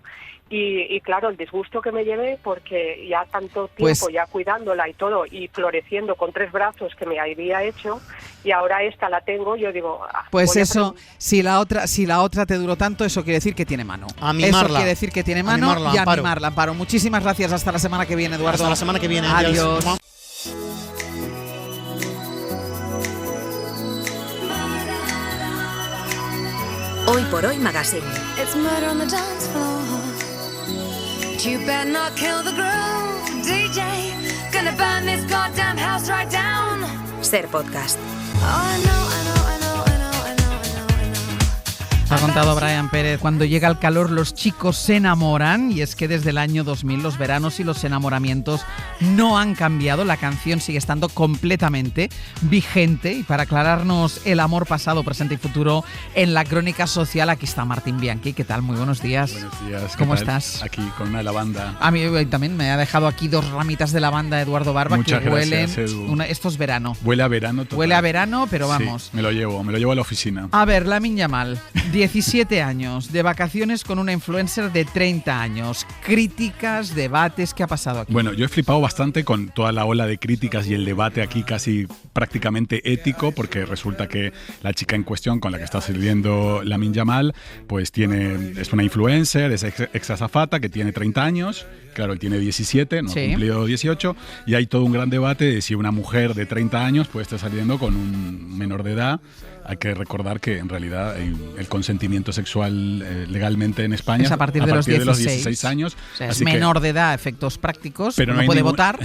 y claro, el disgusto que me llevé porque ya tanto tiempo Pues- ya cuidándola y todo y floreciendo con 3 brazos que me había hecho y ahora esta la tengo, yo digo... Pues voy a eso, si la otra te duró tanto, eso quiere decir que tiene mano. A mimarla. Eso quiere decir que tiene mano mimarla, y a Amparo. mimarla, Amparo. Muchísimas gracias. Hasta la semana que viene, Eduardo. Hasta la semana que viene. Adiós. Hoy por Hoy Magazine. It's murder on the dance floor. But you better not kill the groove, DJ. Gonna burn this goddamn house right down. Ser Podcast. Oh, I know, I know, I know, I know, I know, I know, I know. Nos ha contado Brian Pérez, cuando llega el calor los chicos se enamoran, y es que desde el año 2000 los veranos y los enamoramientos no han cambiado, la canción sigue estando completamente vigente, y para aclararnos el amor pasado, presente y futuro en la crónica social, aquí está Martín Bianchi. ¿Qué tal? Muy buenos días. Buenos días. ¿Cómo ¿Qué tal? estás? Aquí con una lavanda. A mí también me ha dejado aquí 2 ramitas de lavanda Eduardo Barba. Muchas que huelen. gracias, Edu. Esto es verano. Huele a verano total. Huele a verano, pero Sí, vamos. me lo llevo a la oficina. A ver, Lamine Yamal, 17 años, de vacaciones con una influencer de 30 años. Críticas, debates, ¿qué ha pasado aquí? Bueno, yo he flipado bastante con toda la ola de críticas y el debate aquí casi prácticamente ético, porque resulta que la chica en cuestión con la que está sirviendo Lamine Yamal, pues es una influencer, es ex azafata, que tiene 30 años. Claro, él tiene 17, no ha cumplido 18, y hay todo un gran debate de si una mujer de 30 años puede estar saliendo con un menor de edad. Hay que recordar que en realidad el consentimiento sexual legalmente en España es a partir de los 16 años. O sea, es así menor de edad, efectos prácticos, pero no puede votar,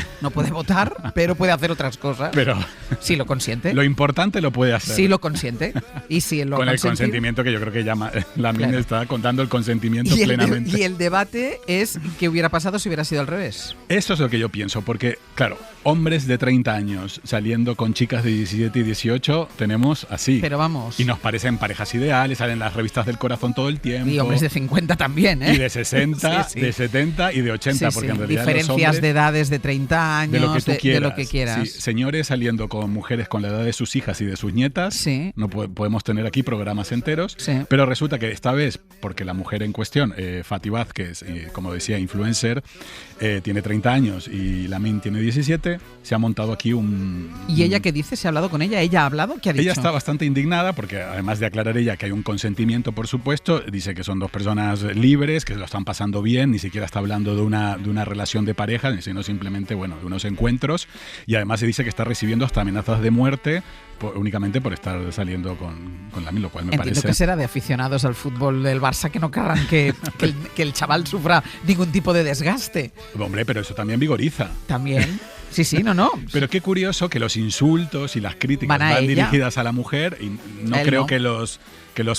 pero puede hacer otras cosas. Pero si lo consiente. Lo importante lo puede hacer. Si lo consiente. Y si él lo con el consentimiento, que yo creo que ya Lamine está contando el consentimiento plenamente. Y el debate es qué hubiera pasado si hubiera sido al revés. Eso es lo que yo pienso, porque, claro, hombres de 30 años saliendo con chicas de 17 y 18 tenemos así. Pero vamos. Y nos parecen parejas ideales, salen en las revistas del corazón todo el tiempo. Y hombres de 50 también, ¿eh? Y de 60, sí. De 70 y de 80, porque en realidad diferencias los hombres, de edades de 30 años, de lo que tú quieras. De lo que quieras. Sí, señores saliendo con mujeres con la edad de sus hijas y de sus nietas. Sí. No podemos tener aquí programas enteros. Sí. Pero resulta que esta vez, porque la mujer en cuestión, Fati Vázquez, como decía, influencer, tiene 30 años y Lamine tiene 17, se ha montado aquí un... ¿Y ella qué dice? ¿Se ha hablado con ella? ¿Ella ha hablado? ¿Qué ha dicho? Ella está bastante indignada porque, además de aclarar ella que hay un consentimiento, por supuesto, dice que son 2 personas libres, que se lo están pasando bien, ni siquiera está hablando de una relación de pareja, sino simplemente, bueno, de unos encuentros, y además se dice que está recibiendo hasta amenazas de muerte únicamente por estar saliendo con Lamine, lo cual me Entiendo parece... que será de aficionados al fútbol del Barça que no querrán que el chaval sufra ningún tipo de desgaste. Hombre, pero eso también vigoriza. También. Sí, no. Pero qué curioso que los insultos y las críticas van dirigidas a la mujer, y no creo que los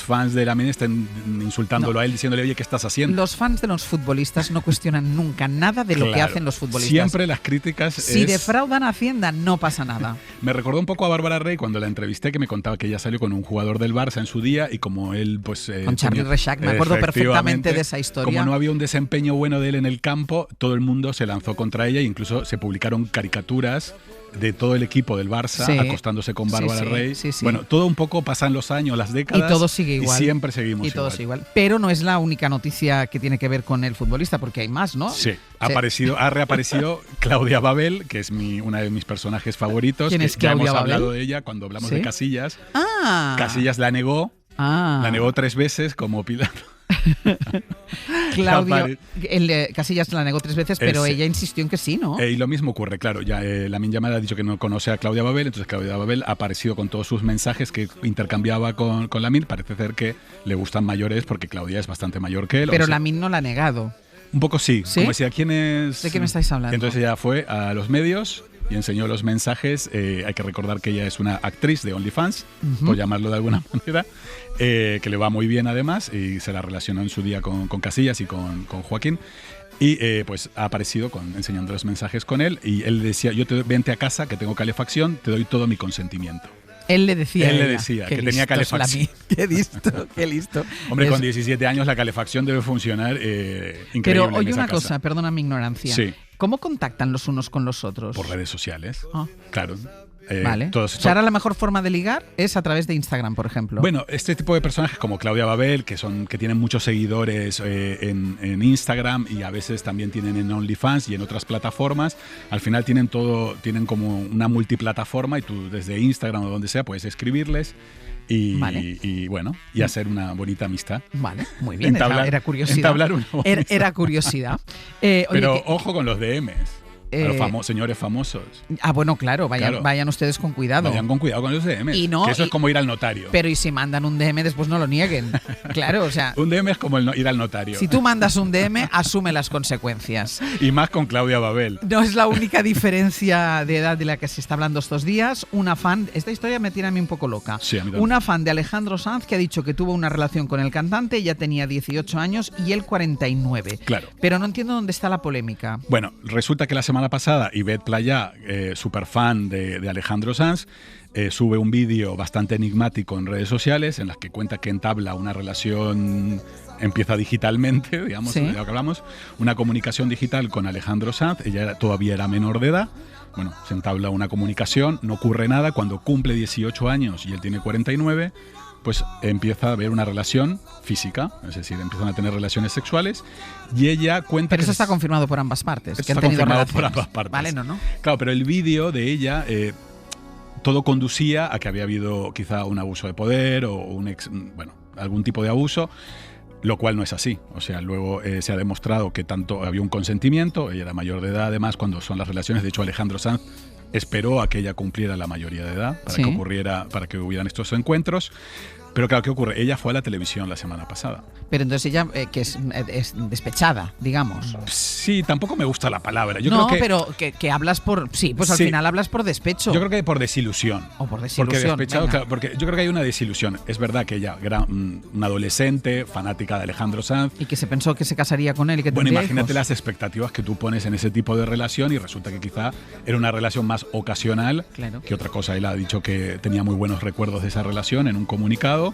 fans de Lamine estén insultándolo a él, diciéndole, oye, ¿qué estás haciendo? Los fans de los futbolistas no cuestionan nunca nada de lo que hacen los futbolistas. Siempre las críticas Si defraudan a Hacienda, no pasa nada. Me recordó un poco a Bárbara Rey cuando la entrevisté, que me contaba que ella salió con un jugador del Barça en su día, y como él, pues... con Charlie Rexach, me acuerdo perfectamente de esa historia. Como no había un desempeño bueno de él en el campo, todo el mundo se lanzó contra ella, e incluso se publicaron caricaturas de todo el equipo del Barça acostándose con Bárbara Rey. Sí. Bueno, todo un poco pasan los años, las décadas. Y todo sigue igual. Y siempre seguimos igual. Y todo sigue igual. Pero no es la única noticia que tiene que ver con el futbolista, porque hay más, ¿no? Sí. Ha reaparecido Claudia Babel, que es una de mis personajes favoritos. ¿Quién es Claudia ya hemos Babel? hablado de ella cuando hablamos de Casillas. Ah. Casillas la negó. La negó 3 veces como Pilar. Claudio, Casillas la negó 3 veces, pero ella insistió en que sí, ¿no? Y lo mismo ocurre, claro. Ya Lamine Yamal ha dicho que no conoce a Claudia Babel, entonces Claudia Babel ha aparecido con todos sus mensajes que intercambiaba con Lamine. Parece ser que le gustan mayores, porque Claudia es bastante mayor que él. Pero Lamine no la ha negado. Un poco sí. Como decía, ¿quién es? ¿De qué me estáis hablando? Entonces ella fue a los medios y enseñó los mensajes. Hay que recordar que ella es una actriz de OnlyFans, por llamarlo de alguna manera, que le va muy bien además, y se la relacionó en su día con Casillas y con Joaquín. Y pues ha aparecido enseñando los mensajes con él, y él decía, vente a casa que tengo calefacción, te doy todo mi consentimiento. Él le decía que tenía calefacción. Qué listo. Hombre, con 17 años la calefacción debe funcionar increíble. Pero oye, en esa una casa. cosa, perdona mi ignorancia. Sí. ¿Cómo contactan los unos con los otros? Por redes sociales. Claro. Vale. O sea, ahora la mejor forma de ligar es a través de Instagram, por ejemplo. Bueno, este tipo de personajes como Claudia Babel, que tienen muchos seguidores en Instagram, y a veces también tienen en OnlyFans y en otras plataformas, al final tienen como una multiplataforma, y tú desde Instagram o donde sea puedes escribirles y hacer una bonita amistad. Vale, muy bien. Era curiosidad. Entablar una era curiosidad. Pero ojo con los DMs. A los señores famosos. Ah, bueno, claro, vayan ustedes con cuidado. Vayan con cuidado con los DMs. Y no, que eso es como ir al notario. Pero y si mandan un DM, después no lo nieguen. Claro, o sea... Un DM es como ir al notario. Si tú mandas un DM, asume las consecuencias. Y más con Claudia Babel. No es la única diferencia de edad de la que se está hablando estos días. Una fan... Esta historia me tiene a mí un poco loca. Sí, a mí también. Una fan de Alejandro Sanz que ha dicho que tuvo una relación con el cantante, ella tenía 18 años y él 49. Claro. Pero no entiendo dónde está la polémica. Bueno, resulta que la semana pasada Ivette Playá, super fan de Alejandro Sanz, sube un vídeo bastante enigmático en redes sociales en las que cuenta que entabla una relación, empieza digitalmente, digamos, Sí. de lo que hablamos, una comunicación digital con Alejandro Sanz. Ella todavía era menor de edad. Bueno, se entabla una comunicación, no ocurre nada. Cuando cumple 18 años y él tiene 49, pues empieza a haber una relación física, es decir, empiezan a tener relaciones sexuales y ella cuenta... Pero eso está confirmado por ambas partes, que han está tenido confirmado relaciones. por ambas partes. Vale, ¿no? Claro, pero el vídeo de ella... todo conducía a que había habido quizá un abuso de poder o algún tipo de abuso, lo cual no es así. O sea, luego se ha demostrado que tanto había un consentimiento, ella era mayor de edad además cuando son las relaciones. De hecho, Alejandro Sanz esperó a que ella cumpliera la mayoría de edad para que hubieran estos encuentros. Pero claro, ¿qué ocurre? Ella fue a la televisión la semana pasada. Pero entonces ella, que es despechada, digamos. Sí, tampoco me gusta la palabra. Yo no, creo que, pero que hablas por... Sí, pues al final hablas por despecho. Yo creo que por desilusión. O por desilusión, Porque despechado, venga. claro, porque yo creo que hay una desilusión. Es verdad que ella era una adolescente, fanática de Alejandro Sanz. Y que se pensó que se casaría con él y que Bueno, tendría imagínate hijos. las expectativas que tú pones en ese tipo de relación y resulta que quizá era una relación más ocasional que otra cosa. Él ha dicho que tenía muy buenos recuerdos de esa relación en un comunicado.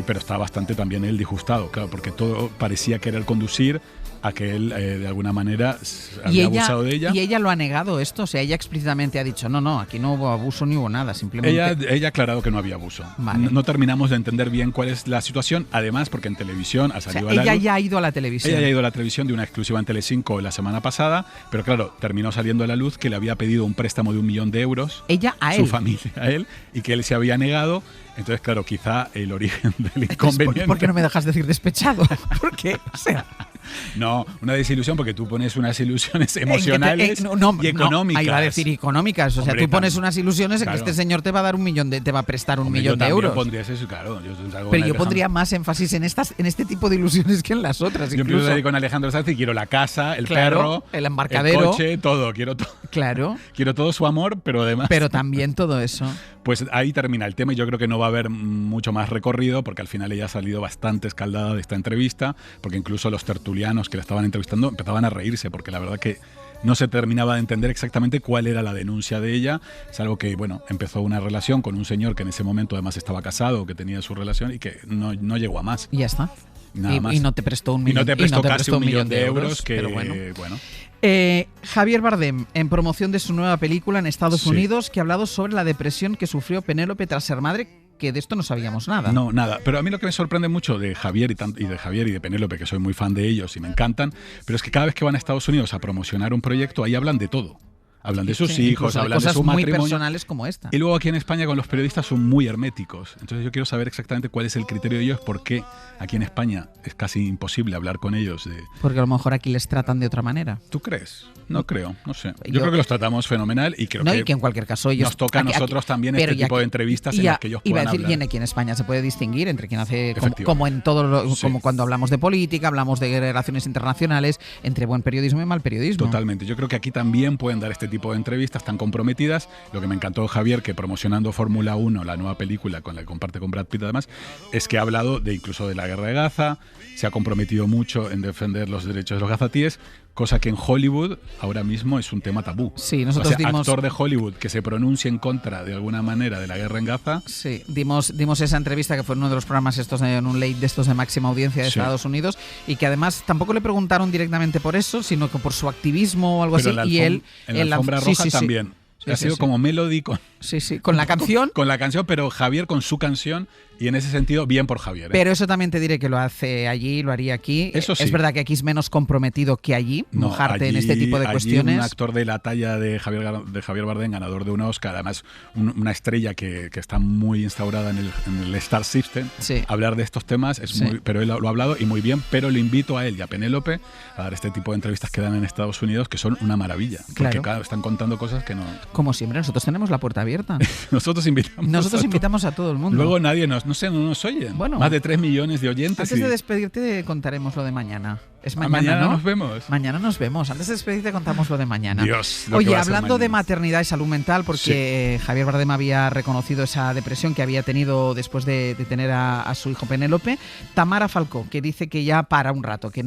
Pero está bastante también él disgustado, claro, porque todo parecía querer conducir a que él de alguna manera había abusado de ella. Y ella lo ha negado esto, o sea, ella explícitamente ha dicho, no, aquí no hubo abuso ni hubo nada, simplemente... Ella ha aclarado que no había abuso. Vale. No terminamos de entender bien cuál es la situación, además porque en televisión ha salido O sea, a la ella luz. ya ha ido a la televisión. Ella ya ha ido a la televisión de una exclusiva en Telecinco la semana pasada, pero claro, terminó saliendo a la luz que le había pedido un préstamo de 1 millón de euros. Ella a él. Su familia a él, y que él se había negado. Entonces, claro, quizá el origen del inconveniente... ¿Por qué no me dejas decir despechado? ¿Por qué? O sea... No, una desilusión porque tú pones unas ilusiones emocionales y económicas. No, iba a decir económicas. O sea, Hombre, tú pones unas ilusiones en claro. que este señor te va a dar te va a prestar un millón de yo euros. Pondrías eso, claro. Pero yo pondría más énfasis en este tipo de ilusiones que en las otras. Yo empiezo ahí con Alejandro Sanz y quiero la casa, el perro, el embarcadero, el coche, todo. Quiero todo. Claro. Quiero todo su amor, pero además... Pero también todo eso. Pues ahí termina el tema y yo creo que no va a haber mucho más recorrido porque al final ella ha salido bastante escaldada de esta entrevista, porque incluso los tertulianos que la estaban entrevistando empezaban a reírse porque la verdad que no se terminaba de entender exactamente cuál era la denuncia de ella, salvo que, bueno, empezó una relación con un señor que en ese momento además estaba casado, que tenía su relación y que no llegó a más. Y ya está. Nada más. Y no te prestó un millón, y no te prestó casi un un millón de euros, que pero bueno. bueno. Javier Bardem, en promoción de su nueva película en Estados Unidos, que ha hablado sobre la depresión que sufrió Penélope tras ser madre, que de esto no sabíamos nada. No, nada. Pero a mí lo que me sorprende mucho de Javier y de Penélope, que soy muy fan de ellos y me encantan, pero es que cada vez que van a Estados Unidos a promocionar un proyecto, ahí hablan de todo. Hablan de sus hijos, hablan de su matrimonio. Cosas muy personales como esta. Y luego aquí en España con los periodistas son muy herméticos. Entonces yo quiero saber exactamente cuál es el criterio de ellos, por qué aquí en España es casi imposible hablar con ellos. Porque a lo mejor aquí les tratan de otra manera. ¿Tú crees? No creo, no sé. Yo creo que los tratamos fenomenal y creo y que en cualquier caso ellos... nos toca a nosotros también este tipo de entrevistas en las que ellos puedan hablar. Y aquí en España se puede distinguir entre quien hace, como en todo, como cuando hablamos de política, hablamos de relaciones internacionales, entre buen periodismo y mal periodismo. Totalmente. Yo creo que aquí también pueden dar este tipo de entrevistas tan comprometidas. Lo que me encantó de Javier, que promocionando Fórmula 1, la nueva película con la que comparte con Brad Pitt además, es que ha hablado incluso de la guerra de Gaza, se ha comprometido mucho en defender los derechos de los gazatíes, cosa que en Hollywood ahora mismo es un tema tabú. Sí, nosotros actor de Hollywood que se pronuncie en contra de alguna manera de la guerra en Gaza. Sí, dimos esa entrevista que fue en uno de los programas en un late de estos de máxima audiencia de Estados Unidos, y que además tampoco le preguntaron directamente por eso, sino que por su activismo o algo pero así. Y él en la alfombra roja también. Ha sido como Melody Sí, sí, con la canción. Con la canción, pero Javier con su canción, y en ese sentido, bien por Javier. ¿eh? Pero eso también te diré que lo hace allí, lo haría aquí. Eso sí. Es verdad que aquí es menos comprometido que allí, mojarte en este tipo de allí cuestiones. Un actor de la talla de Javier Bardem, ganador de un Oscar, además una estrella que está muy instaurada en el Star System. Sí. Hablar de estos temas, pero él lo ha hablado y muy bien, pero lo invito a él y a Penélope a dar este tipo de entrevistas que dan en Estados Unidos, que son una maravilla. Porque Claro. están contando cosas que no... Como siempre, nosotros tenemos la puerta abierta. Nosotros invitamos a todo el mundo. Luego nadie no nos oye. Bueno, más de 3 millones de oyentes. Antes de despedirte contaremos lo de mañana. Es mañana, mañana ¿no? nos vemos. Mañana nos vemos. Antes de despedirte contamos lo de mañana. Dios, lo que Oye, va a ser hablando de mañana. maternidad y salud mental, porque Javier Bardem había reconocido esa depresión que había tenido después de tener a su hijo Penélope. Tamara Falcó, que dice que ya para un rato, que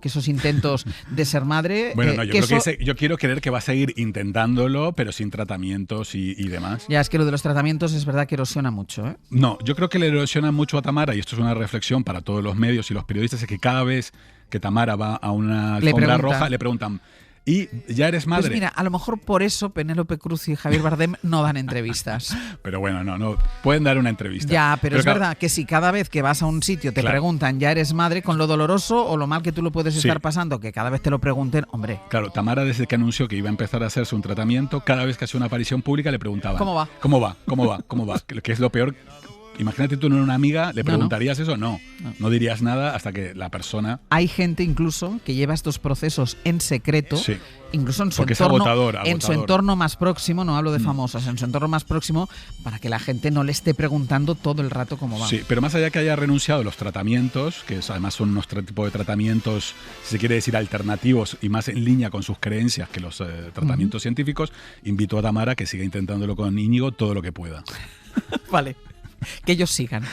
esos intentos de ser madre... Bueno, no, yo quiero creer que va a seguir intentándolo, pero sin tratamientos y demás. Ya, es que lo de los tratamientos es verdad que erosiona mucho, ¿eh? No, yo creo que le erosiona mucho a Tamara, y esto es una reflexión para todos los medios y los periodistas, es que cada vez que Tamara va a una alfombra roja le preguntan, ¿y ya eres madre? Pues mira, a lo mejor por eso Penélope Cruz y Javier Bardem no dan entrevistas. Pero bueno, no, pueden dar una entrevista. Ya, pero es claro, verdad que si cada vez que vas a un sitio te Claro. preguntan, ¿ya eres madre? Con lo doloroso o lo mal que tú lo puedes Sí. estar pasando, que cada vez te lo pregunten, hombre. Claro, Tamara, desde que anunció que iba a empezar a hacerse un tratamiento, cada vez que hacía una aparición pública le preguntaban ¿Cómo va? ¿Cómo va? ¿Cómo va? ¿Cómo va? Que es lo peor. Imagínate tú en una amiga, ¿le preguntarías eso? No dirías nada hasta que la persona... Hay gente incluso que lleva estos procesos en secreto, Sí. incluso en su Porque es entorno, agotador. en su entorno más próximo, no hablo de famosas, en su entorno más próximo, para que la gente no le esté preguntando todo el rato cómo va. Sí, pero más allá que haya renunciado a los tratamientos, que además son unos tipo de tratamientos, si se quiere decir, alternativos y más en línea con sus creencias que los tratamientos científicos, invito a Tamara que siga intentándolo con Íñigo todo lo que pueda. Vale, que ellos sigan.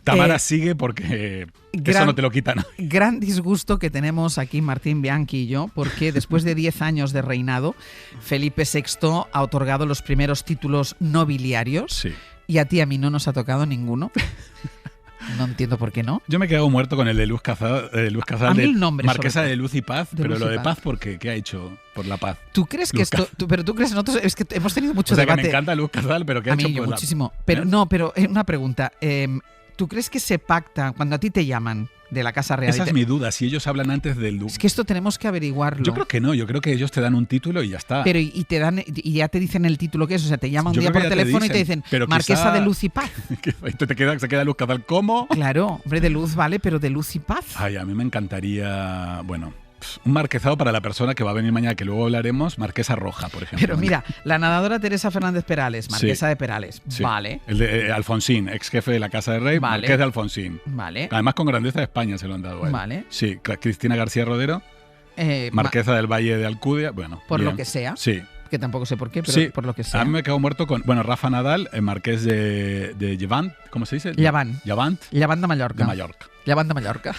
Tamara sigue porque eso no te lo quitan. Gran disgusto que tenemos aquí Martín Bianchi y yo, porque después de 10 años de reinado, Felipe VI ha otorgado los primeros títulos nobiliarios. Sí. Y a ti y a mí no nos ha tocado ninguno. No entiendo por qué no. Yo me he quedado muerto con el de Luz Casal, A mí de el nombre, Marquesa sobre de Luz y Paz, de pero Luz lo y de Paz. Paz, ¿por qué? ¿Qué ha hecho por la paz? ¿Tú crees que Luz esto... pero tú crees nosotros... Es que hemos tenido mucho O sea, debate. que me encanta Luz Casal, pero ¿qué ha A mí hecho yo por muchísimo. la... Pero no, pero una pregunta. ¿Tú crees que se pacta cuando a ti te llaman de la Casa Real? Esa es mi duda, si ellos hablan antes del... Es que esto tenemos que averiguarlo. Yo creo que no, yo creo que ellos te dan un título y ya está. Pero y te dan y ya te dicen el título que es, o sea, te llaman un Yo día creo por que ya te teléfono y te dicen, dicen pero Marquesa quizá- de Luz y Paz. Se queda Luz Casal ¿cómo? Claro, hombre, de luz vale, pero de luz y paz. Ay, a mí me encantaría, bueno, un marquesado para la persona que va a venir mañana, que luego hablaremos, Marquesa Roja, por ejemplo. Pero mira, la nadadora Teresa Fernández Perales, Marquesa de Perales, Sí. vale. El de Alfonsín, ex jefe de la Casa de Rey, Vale. Marqués de Alfonsín. Vale. Además con grandeza de España se lo han dado a él. Vale. Sí, Cristina García Rodero, Eh, Marquesa del Valle de Alcudia, bueno. Por bien. lo que sea. Sí. Que tampoco sé por qué, pero Sí, por lo que sea. a mí me quedo muerto con, bueno, Rafa Nadal, Marqués de Llevant, ¿cómo se dice? Llavant. Llavant. Llavant de Mallorca. De Mallorca. Llavant de Mallorca.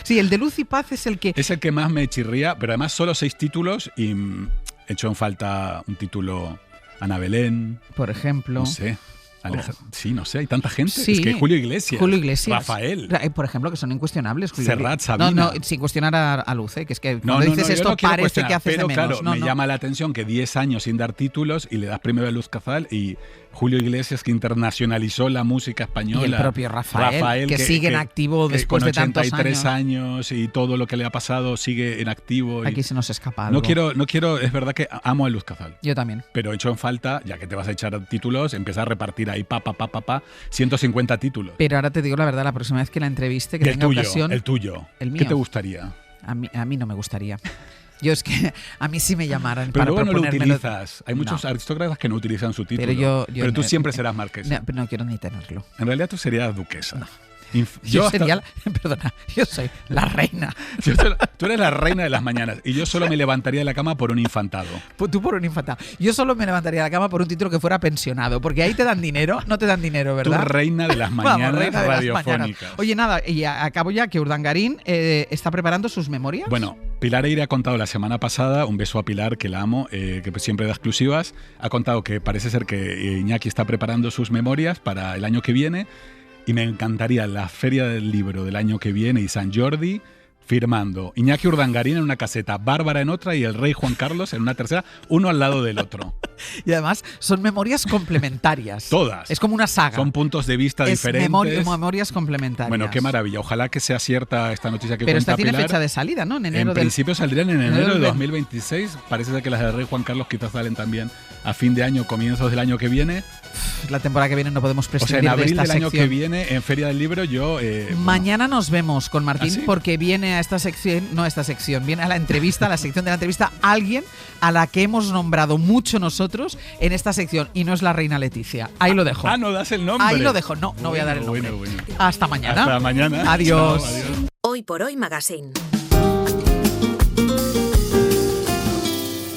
Sí, el de Luz y Paz es el que... Es el que más me chirría, pero además solo 6 títulos y he hecho en falta un título Ana Belén. Por ejemplo. No sé. Sí, no sé, hay tanta gente. Sí, es que Julio Iglesias. Julio Iglesias. Rafael. Por ejemplo, que son incuestionables. Julio Serrat, Iglesias. Sabina. No, sin cuestionar a Luz, que es que cuando dices yo esto no quiero parece cuestionar, que haces pero de menos. claro, No, me no. llama la atención que 10 años sin dar títulos y le das primero a Luz Casal y Julio Iglesias, que internacionalizó la música española. Y el propio Rafael, que sigue en activo después de tantos con 83 años y todo lo que le ha pasado sigue en activo. Aquí se nos escapa algo. No quiero, es verdad que amo a Luz Casal. Yo también. Pero he hecho en falta, ya que te vas a echar títulos, empieza a repartir ahí 150 títulos. Pero ahora te digo la verdad, la próxima vez que la entreviste, que Y el tenga tuyo, ocasión... el tuyo. El mío. ¿Qué te gustaría? A mí no me gustaría. Yo es que a mí sí me llamaran Pero para luego no lo proponérmelo. utilizas. Hay muchos aristócratas que no utilizan su título. Pero pero tú siempre serás marquesa. No, pero no quiero ni tenerlo. En realidad tú serías duquesa. Yo sería, perdona, yo soy la reina. Tú eres la reina de las mañanas y yo solo me levantaría de la cama por un infantado. Tú por un infantado. Yo solo me levantaría de la cama por un título que fuera pensionado, porque ahí te dan dinero, no te dan dinero, ¿verdad? Tú reina de las mañanas Vamos, reina de las radiofónicas. mañanas. Oye, nada, y acabo ya que Urdangarín está preparando sus memorias. Bueno, Pilar Eire ha contado la semana pasada, un beso a Pilar, que la amo, que siempre da exclusivas, ha contado que parece ser que Iñaki está preparando sus memorias para el año que viene y me encantaría la Feria del Libro del año que viene y San Jordi firmando Iñaki Urdangarín en una caseta, Bárbara en otra y el rey Juan Carlos en una tercera, uno al lado del otro. Y además son memorias complementarias. Todas. Es como una saga. Son puntos de vista diferentes. Memorias complementarias. Bueno, qué maravilla. Ojalá que sea cierta esta noticia que Pero cuenta esta tiene Pilar. fecha de salida, ¿no? En principio saldrían en enero de 2026. Parece ser que las del rey Juan Carlos quizás salen también a fin de año, comienzos del año que viene. La temporada que viene no podemos prescindir en abril de esta del año sección. que viene, en Feria del Libro, yo... Mañana nos vemos con Martín. ¿Ah, sí? Porque viene a esta sección, viene a la entrevista, a la sección de la entrevista, alguien a la que hemos nombrado mucho nosotros en esta sección, y no es la reina Leticia. Ahí lo dejo. Ah, no das el nombre. Ahí lo dejo. No voy a dar el nombre. Bueno. Hasta mañana. Hasta mañana. Adiós. Chao, adiós. Hoy por Hoy Magazine.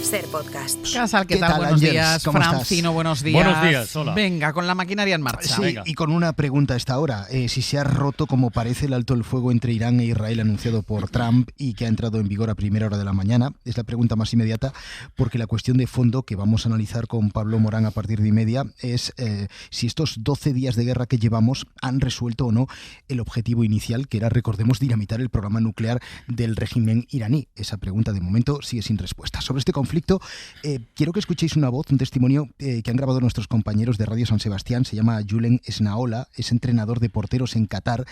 Ser podcast. Casal, ¿qué tal? Buenos Ángels? días. ¿Cómo Francino, estás? buenos días. Buenos días, hola. Venga, con la maquinaria en marcha. Sí, Venga. y con una pregunta a esta hora. Si se ha roto, como parece, el alto el fuego entre Irán e Israel anunciado por Trump y que ha entrado en vigor a primera hora de la mañana. Es la pregunta más inmediata, porque la cuestión de fondo que vamos a analizar con Pablo Morán a partir de 1:30 es si estos 12 días de guerra que llevamos han resuelto o no el objetivo inicial, que era, recordemos, dinamitar el programa nuclear del régimen iraní. Esa pregunta de momento sigue sin respuesta. Sobre este conflicto, quiero que escuchéis una voz, un testimonio que han grabado nuestros compañeros de Radio San Sebastián. Se llama Julen Esnaola, es entrenador de porteros en Qatar.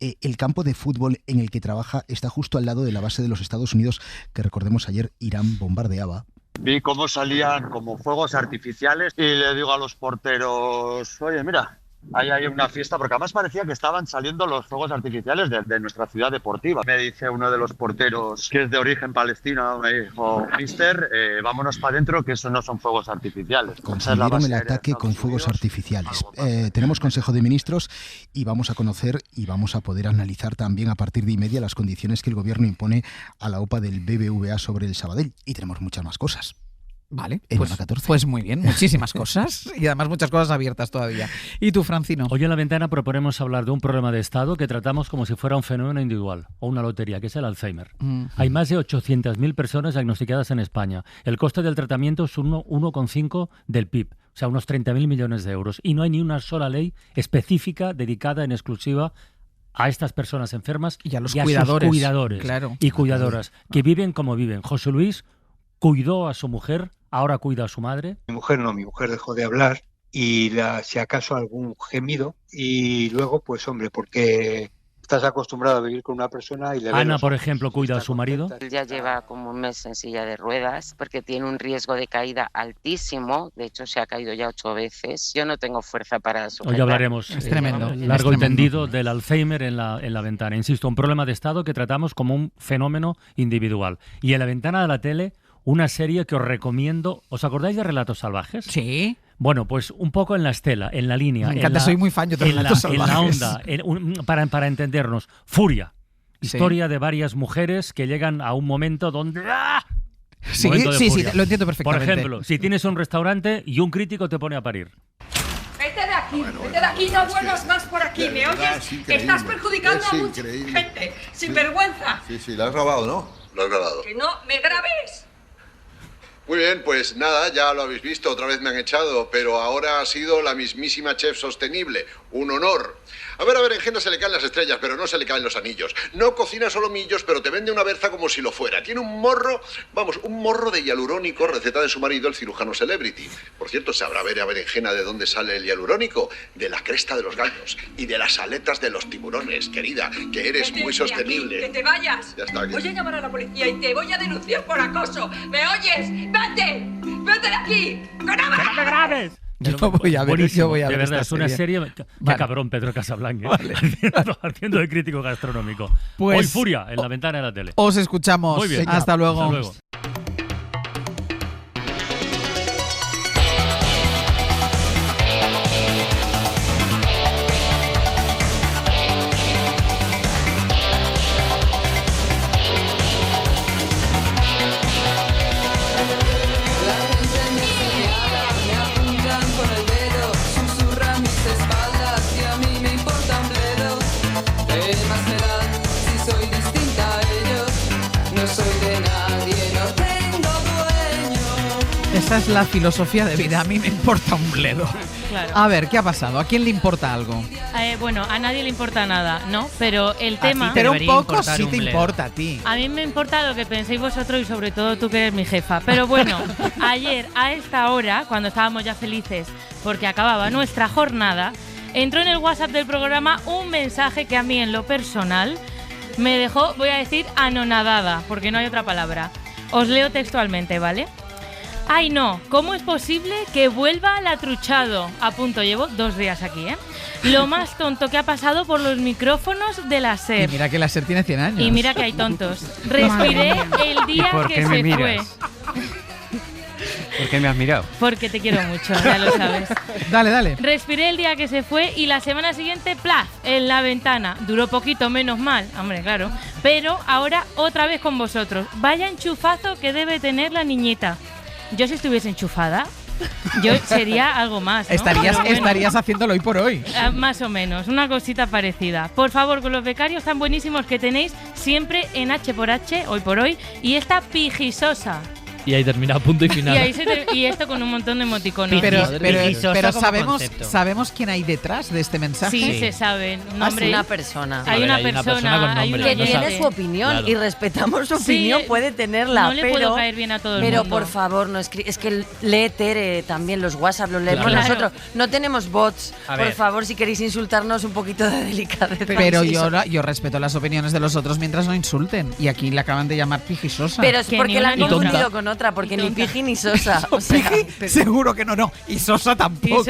El campo de fútbol en el que trabaja está justo al lado de la base de los Estados Unidos, que recordemos ayer Irán bombardeaba. Vi cómo salían como fuegos artificiales y le digo a los porteros, oye, mira, ahí hay una fiesta, porque además parecía que estaban saliendo los fuegos artificiales de nuestra ciudad deportiva. Me dice uno de los porteros, que es de origen palestino, me dijo, mister, vámonos para adentro, que eso no son fuegos artificiales. Confundieron el ataque con fuegos artificiales. Tenemos Consejo de Ministros y vamos a conocer y vamos a poder analizar también a partir de 1:30 las condiciones que el gobierno impone a la OPA del BBVA sobre el Sabadell. Y tenemos muchas más cosas. Vale, En pues, Hora 14. pues muy bien, muchísimas cosas y además muchas cosas abiertas todavía. ¿Y tú, Francino? Hoy en La Ventana proponemos hablar de un problema de Estado que tratamos como si fuera un fenómeno individual o una lotería, que es el Alzheimer. Hay más de 800.000 personas diagnosticadas en España. El coste del tratamiento es 1,5 del PIB, o sea, unos 30.000 millones de euros. Y no hay ni una sola ley específica dedicada en exclusiva a estas personas enfermas y a los cuidadores, sus cuidadores, claro, y cuidadoras, que viven como viven. José Luis cuidó a su mujer, ahora cuida a su madre. Mi mujer dejó de hablar y si acaso algún gemido, y luego pues hombre, porque estás acostumbrado a vivir con una persona y le ves Ana, los por ojos ejemplo, cuida a su marido. Él ya lleva como un mes en silla de ruedas porque tiene un riesgo de caída altísimo. De hecho, se ha caído ya 8 veces. Yo no tengo fuerza para sujetar. Hoy hablaremos Es tremendo, largo es y tendido del Alzheimer en la ventana. Insisto, un problema de Estado que tratamos como un fenómeno individual. Y en La Ventana de la Tele, una serie que os recomiendo. ¿Os acordáis de Relatos Salvajes? Sí. Bueno, pues un poco en la estela, en la línea. Me encanta, soy muy fan yo de Relatos Salvajes. En la onda, para entendernos. Furia. Sí. Historia de varias mujeres que llegan a un momento donde... ¡ah! Sí, Momento de sí, furia. lo entiendo perfectamente. Por ejemplo, si tienes un restaurante y un crítico te pone a parir. Vete de aquí, vete de aquí, no vuelvas más por aquí, ¿me oyes? Estás perjudicando a mucha gente, sin vergüenza. Sí, lo has grabado, ¿no? Lo has grabado. Que no me grabes. Muy bien, pues nada, ya lo habéis visto, otra vez me han echado, pero ahora ha sido la mismísima chef sostenible, un honor. A berenjena se le caen las estrellas, pero no se le caen los anillos. No cocina solomillos, pero te vende una berza como si lo fuera. Tiene un morro, un morro de hialurónico, receta de su marido, el cirujano Celebrity. Por cierto, ¿sabrá berenjena de dónde sale el hialurónico? De la cresta de los gallos y de las aletas de los tiburones, querida, que eres Vete muy de sostenible. aquí, que te vayas. Ya está, Voy a llamar a la policía y te voy a denunciar por acoso. ¿Me oyes? ¡Vete! ¡Vete de aquí! ¡Que no me grabes! Yo voy a ver, Buenísimo, yo voy a ver de verdad, esta es una serie. serie... Qué Vale. cabrón Pedro Casablanca, Vale. haciendo de crítico gastronómico. Pues- Hoy Furia, en La Ventana de la Tele. Os escuchamos. Muy bien. Hasta luego. Hasta luego. La gente me señala, me apuntan con el dedo, susurran mis espaldas y a mí me importa un bledo. ¿Qué más me da si soy distinta a ellos? No soy de nadie, no tengo dueño. Esa es la filosofía de vida. A mí me importa un bledo. Claro. A ver, ¿qué ha pasado? ¿A quién le importa algo? Bueno, a nadie le importa nada, ¿no? Pero el tema... Pero un poco sí te importa a ti. A mí me importa lo que penséis vosotros y sobre todo tú que eres mi jefa. Pero bueno, ayer a esta hora, cuando estábamos ya felices porque acababa nuestra jornada, entró en el WhatsApp del programa un mensaje que a mí en lo personal me dejó, voy a decir, anonadada, porque no hay otra palabra. Os leo textualmente, ¿vale? Ay no, ¿cómo es posible que vuelva al atruchado? A punto, llevo 2 días aquí, ¿eh? Lo más tonto que ha pasado por los micrófonos de la SER. Y mira que la SER tiene 100 años. Y mira que hay tontos. Respiré el día que se fue. ¿Por qué me has mirado? Porque te quiero mucho, ya lo sabes. Dale. Respiré el día que se fue y la semana siguiente, ¡plaf!, en la ventana. Duró poquito, menos mal, hombre, claro. Pero ahora otra vez con vosotros. Vaya enchufazo que debe tener la niñita. Yo si estuviese enchufada, yo sería algo más, ¿no? Estarías haciéndolo hoy por hoy. Más o menos, una cosita parecida. Por favor, con los becarios tan buenísimos que tenéis siempre en H por H, hoy por hoy, y esta pijisosa. Y ahí termina, punto y final. Y esto con un montón de emoticonos. Pero sabemos quién hay detrás de este mensaje. Sí, se sabe. Nombre, una persona. Hay una persona que tiene su opinión, claro. Y respetamos su opinión, puede tenerla. No le puedo caer bien a todo el mundo. Pero por favor, no es que lee Tere también los WhatsApp, los leemos nosotros. No tenemos bots. Por favor, si queréis insultarnos, un poquito de delicadeza. Pero yo respeto las opiniones de los otros mientras no insulten. Y aquí le acaban de llamar pijisosa. Pero es porque la han confundido con otra, porque ni Piji ni Sosa. O sea, seguro que no. Y Sosa tampoco.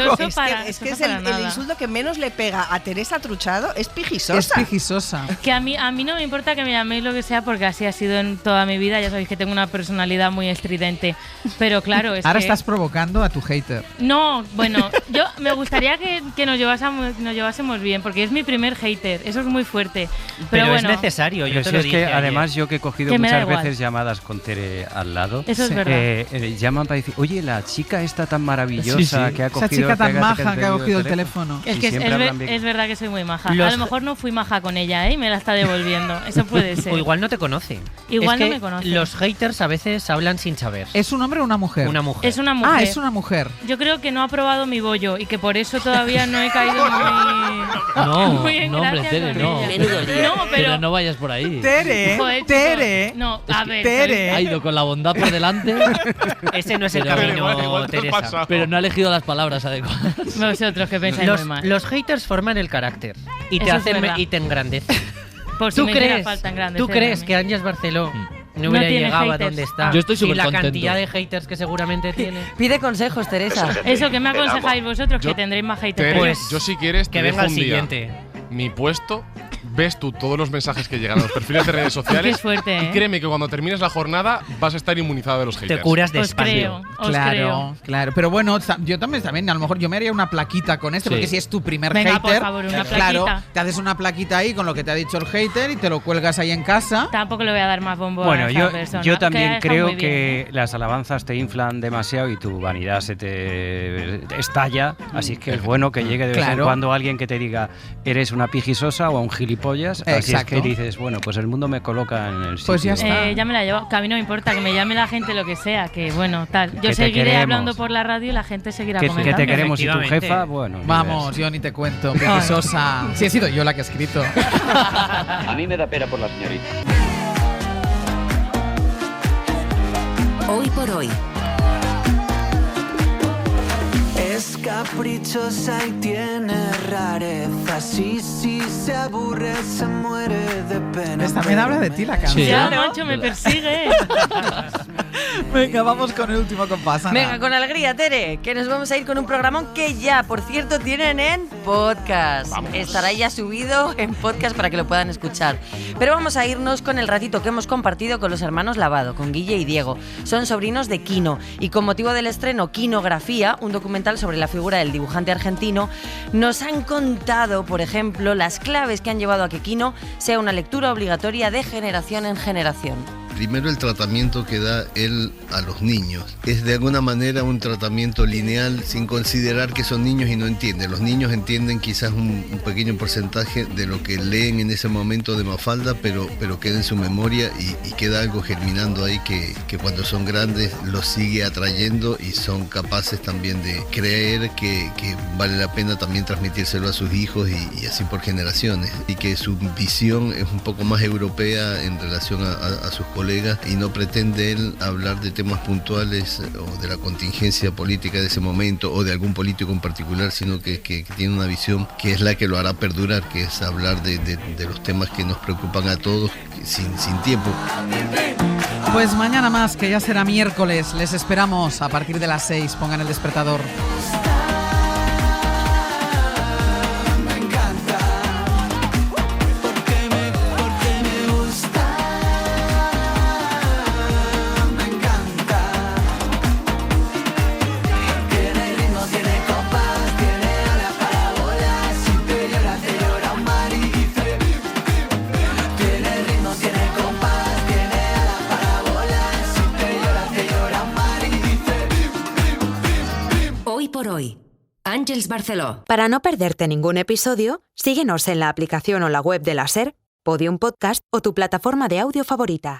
Es que es el insulto que menos le pega a Teresa Truchado, es pijisosa. Es pijisosa. Que a mí no me importa que me llaméis lo que sea, porque así ha sido en toda mi vida. Ya sabéis que tengo una personalidad muy estridente. Pero claro, ahora estás provocando a tu hater. No, bueno, yo me gustaría que nos llevásemos bien, porque es mi primer hater. Eso es muy fuerte. Pero bueno, es necesario. Yo te lo dije además, yo que he cogido muchas veces llamadas con Tere al lado. Eso es verdad. Llaman para decir, oye, la chica esta tan maravillosa que ha cogido... Esa chica tan maja que ha cogido el teléfono. Es que es verdad que soy muy maja. A lo mejor no fui maja con ella, y me la está devolviendo. Eso puede ser. O igual no te conoce. Igual no me conoce. Los haters a veces hablan sin saber. ¿Es un hombre o una mujer? Una mujer. Es una mujer. Ah, es una mujer. Yo creo que no ha probado mi bollo y que por eso todavía no he caído muy en hombre, Tere, no. Pero no vayas por ahí. Tere. No, a ver. Tere ha ido con la bondad por delante. Ese no es el camino, Teresa. Pero no ha elegido las palabras adecuadas. Vosotros que pensáis muy mal. Los haters forman el carácter y te hacen y te engrandecen. Por si me hiciera falta engrandecer. ¿Tú crees que Ángels Barceló no hubiera llegado a donde está? Yo estoy súper contento. Y la cantidad de haters que seguramente tiene. Pide consejos, Teresa. Eso, ¿qué me aconsejáis vosotros? Que tendréis más haters. Pues yo si quieres que venga el siguiente. Mi puesto, ves tú todos los mensajes que llegan a los perfiles de redes sociales. Qué fuerte, y créeme que cuando termines la jornada vas a estar inmunizado de los haters. Te curas de espacio. Claro. Pero bueno, yo también, a lo mejor yo me haría una plaquita con porque si es tu primer hater, por favor, una claro, te haces una plaquita ahí con lo que te ha dicho el hater y te lo cuelgas ahí en casa. Tampoco le voy a dar más bombo a esa persona. Yo también creo que las alabanzas te inflan demasiado y tu vanidad se te estalla, así que es bueno que llegue de vez en cuando alguien que te diga eres una pijisosa o un gilipollas. Así es que dices, bueno, pues el mundo me coloca en el sitio. Pues ya está. Ya me la llevo. Que a mí no me importa, que me llame la gente lo que sea, que bueno, tal. Yo seguiré hablando por la radio y la gente seguirá comentando. Que te queremos y tu jefa, bueno. Vamos, yo ni te cuento. Pijisosa. Sí, he sido yo la que he escrito. A mí me da pena por la señorita. Hoy por hoy. Es caprichosa y tiene rarezas y si se aburre se muere de pena. También habla de ti la canción. Ya, macho, me persigue. Venga, vamos con el último compás, Ana. Venga, con alegría, Tere, que nos vamos a ir con un programón que ya, por cierto, tienen en podcast. Estará ya subido en podcast para que lo puedan escuchar. Pero vamos a irnos con el ratito que hemos compartido con los hermanos Lavado, con Guille y Diego. Son sobrinos de Quino y con motivo del estreno Quinografía, un documental sobre la figura del dibujante argentino, nos han contado, por ejemplo, las claves que han llevado a que Quino sea una lectura obligatoria de generación en generación. Primero, el tratamiento que da él a los niños. Es de alguna manera un tratamiento lineal sin considerar que son niños y no entienden. Los niños entienden quizás un pequeño porcentaje de lo que leen en ese momento de Mafalda, pero queda en su memoria y queda algo germinando ahí que cuando son grandes los sigue atrayendo y son capaces también de creer que vale la pena también transmitírselo a sus hijos y así por generaciones. Y que su visión es un poco más europea en relación a sus colegas y no pretende él hablar de temas puntuales o de la contingencia política de ese momento o de algún político en particular, sino que tiene una visión que es la que lo hará perdurar, que es hablar de los temas que nos preocupan a todos sin tiempo. Pues mañana más, que ya será miércoles, les esperamos a partir de las 6. Pongan el despertador. Hoy, Àngels Barceló. Para no perderte ningún episodio, síguenos en la aplicación o la web de la SER, Podium Podcast o tu plataforma de audio favorita.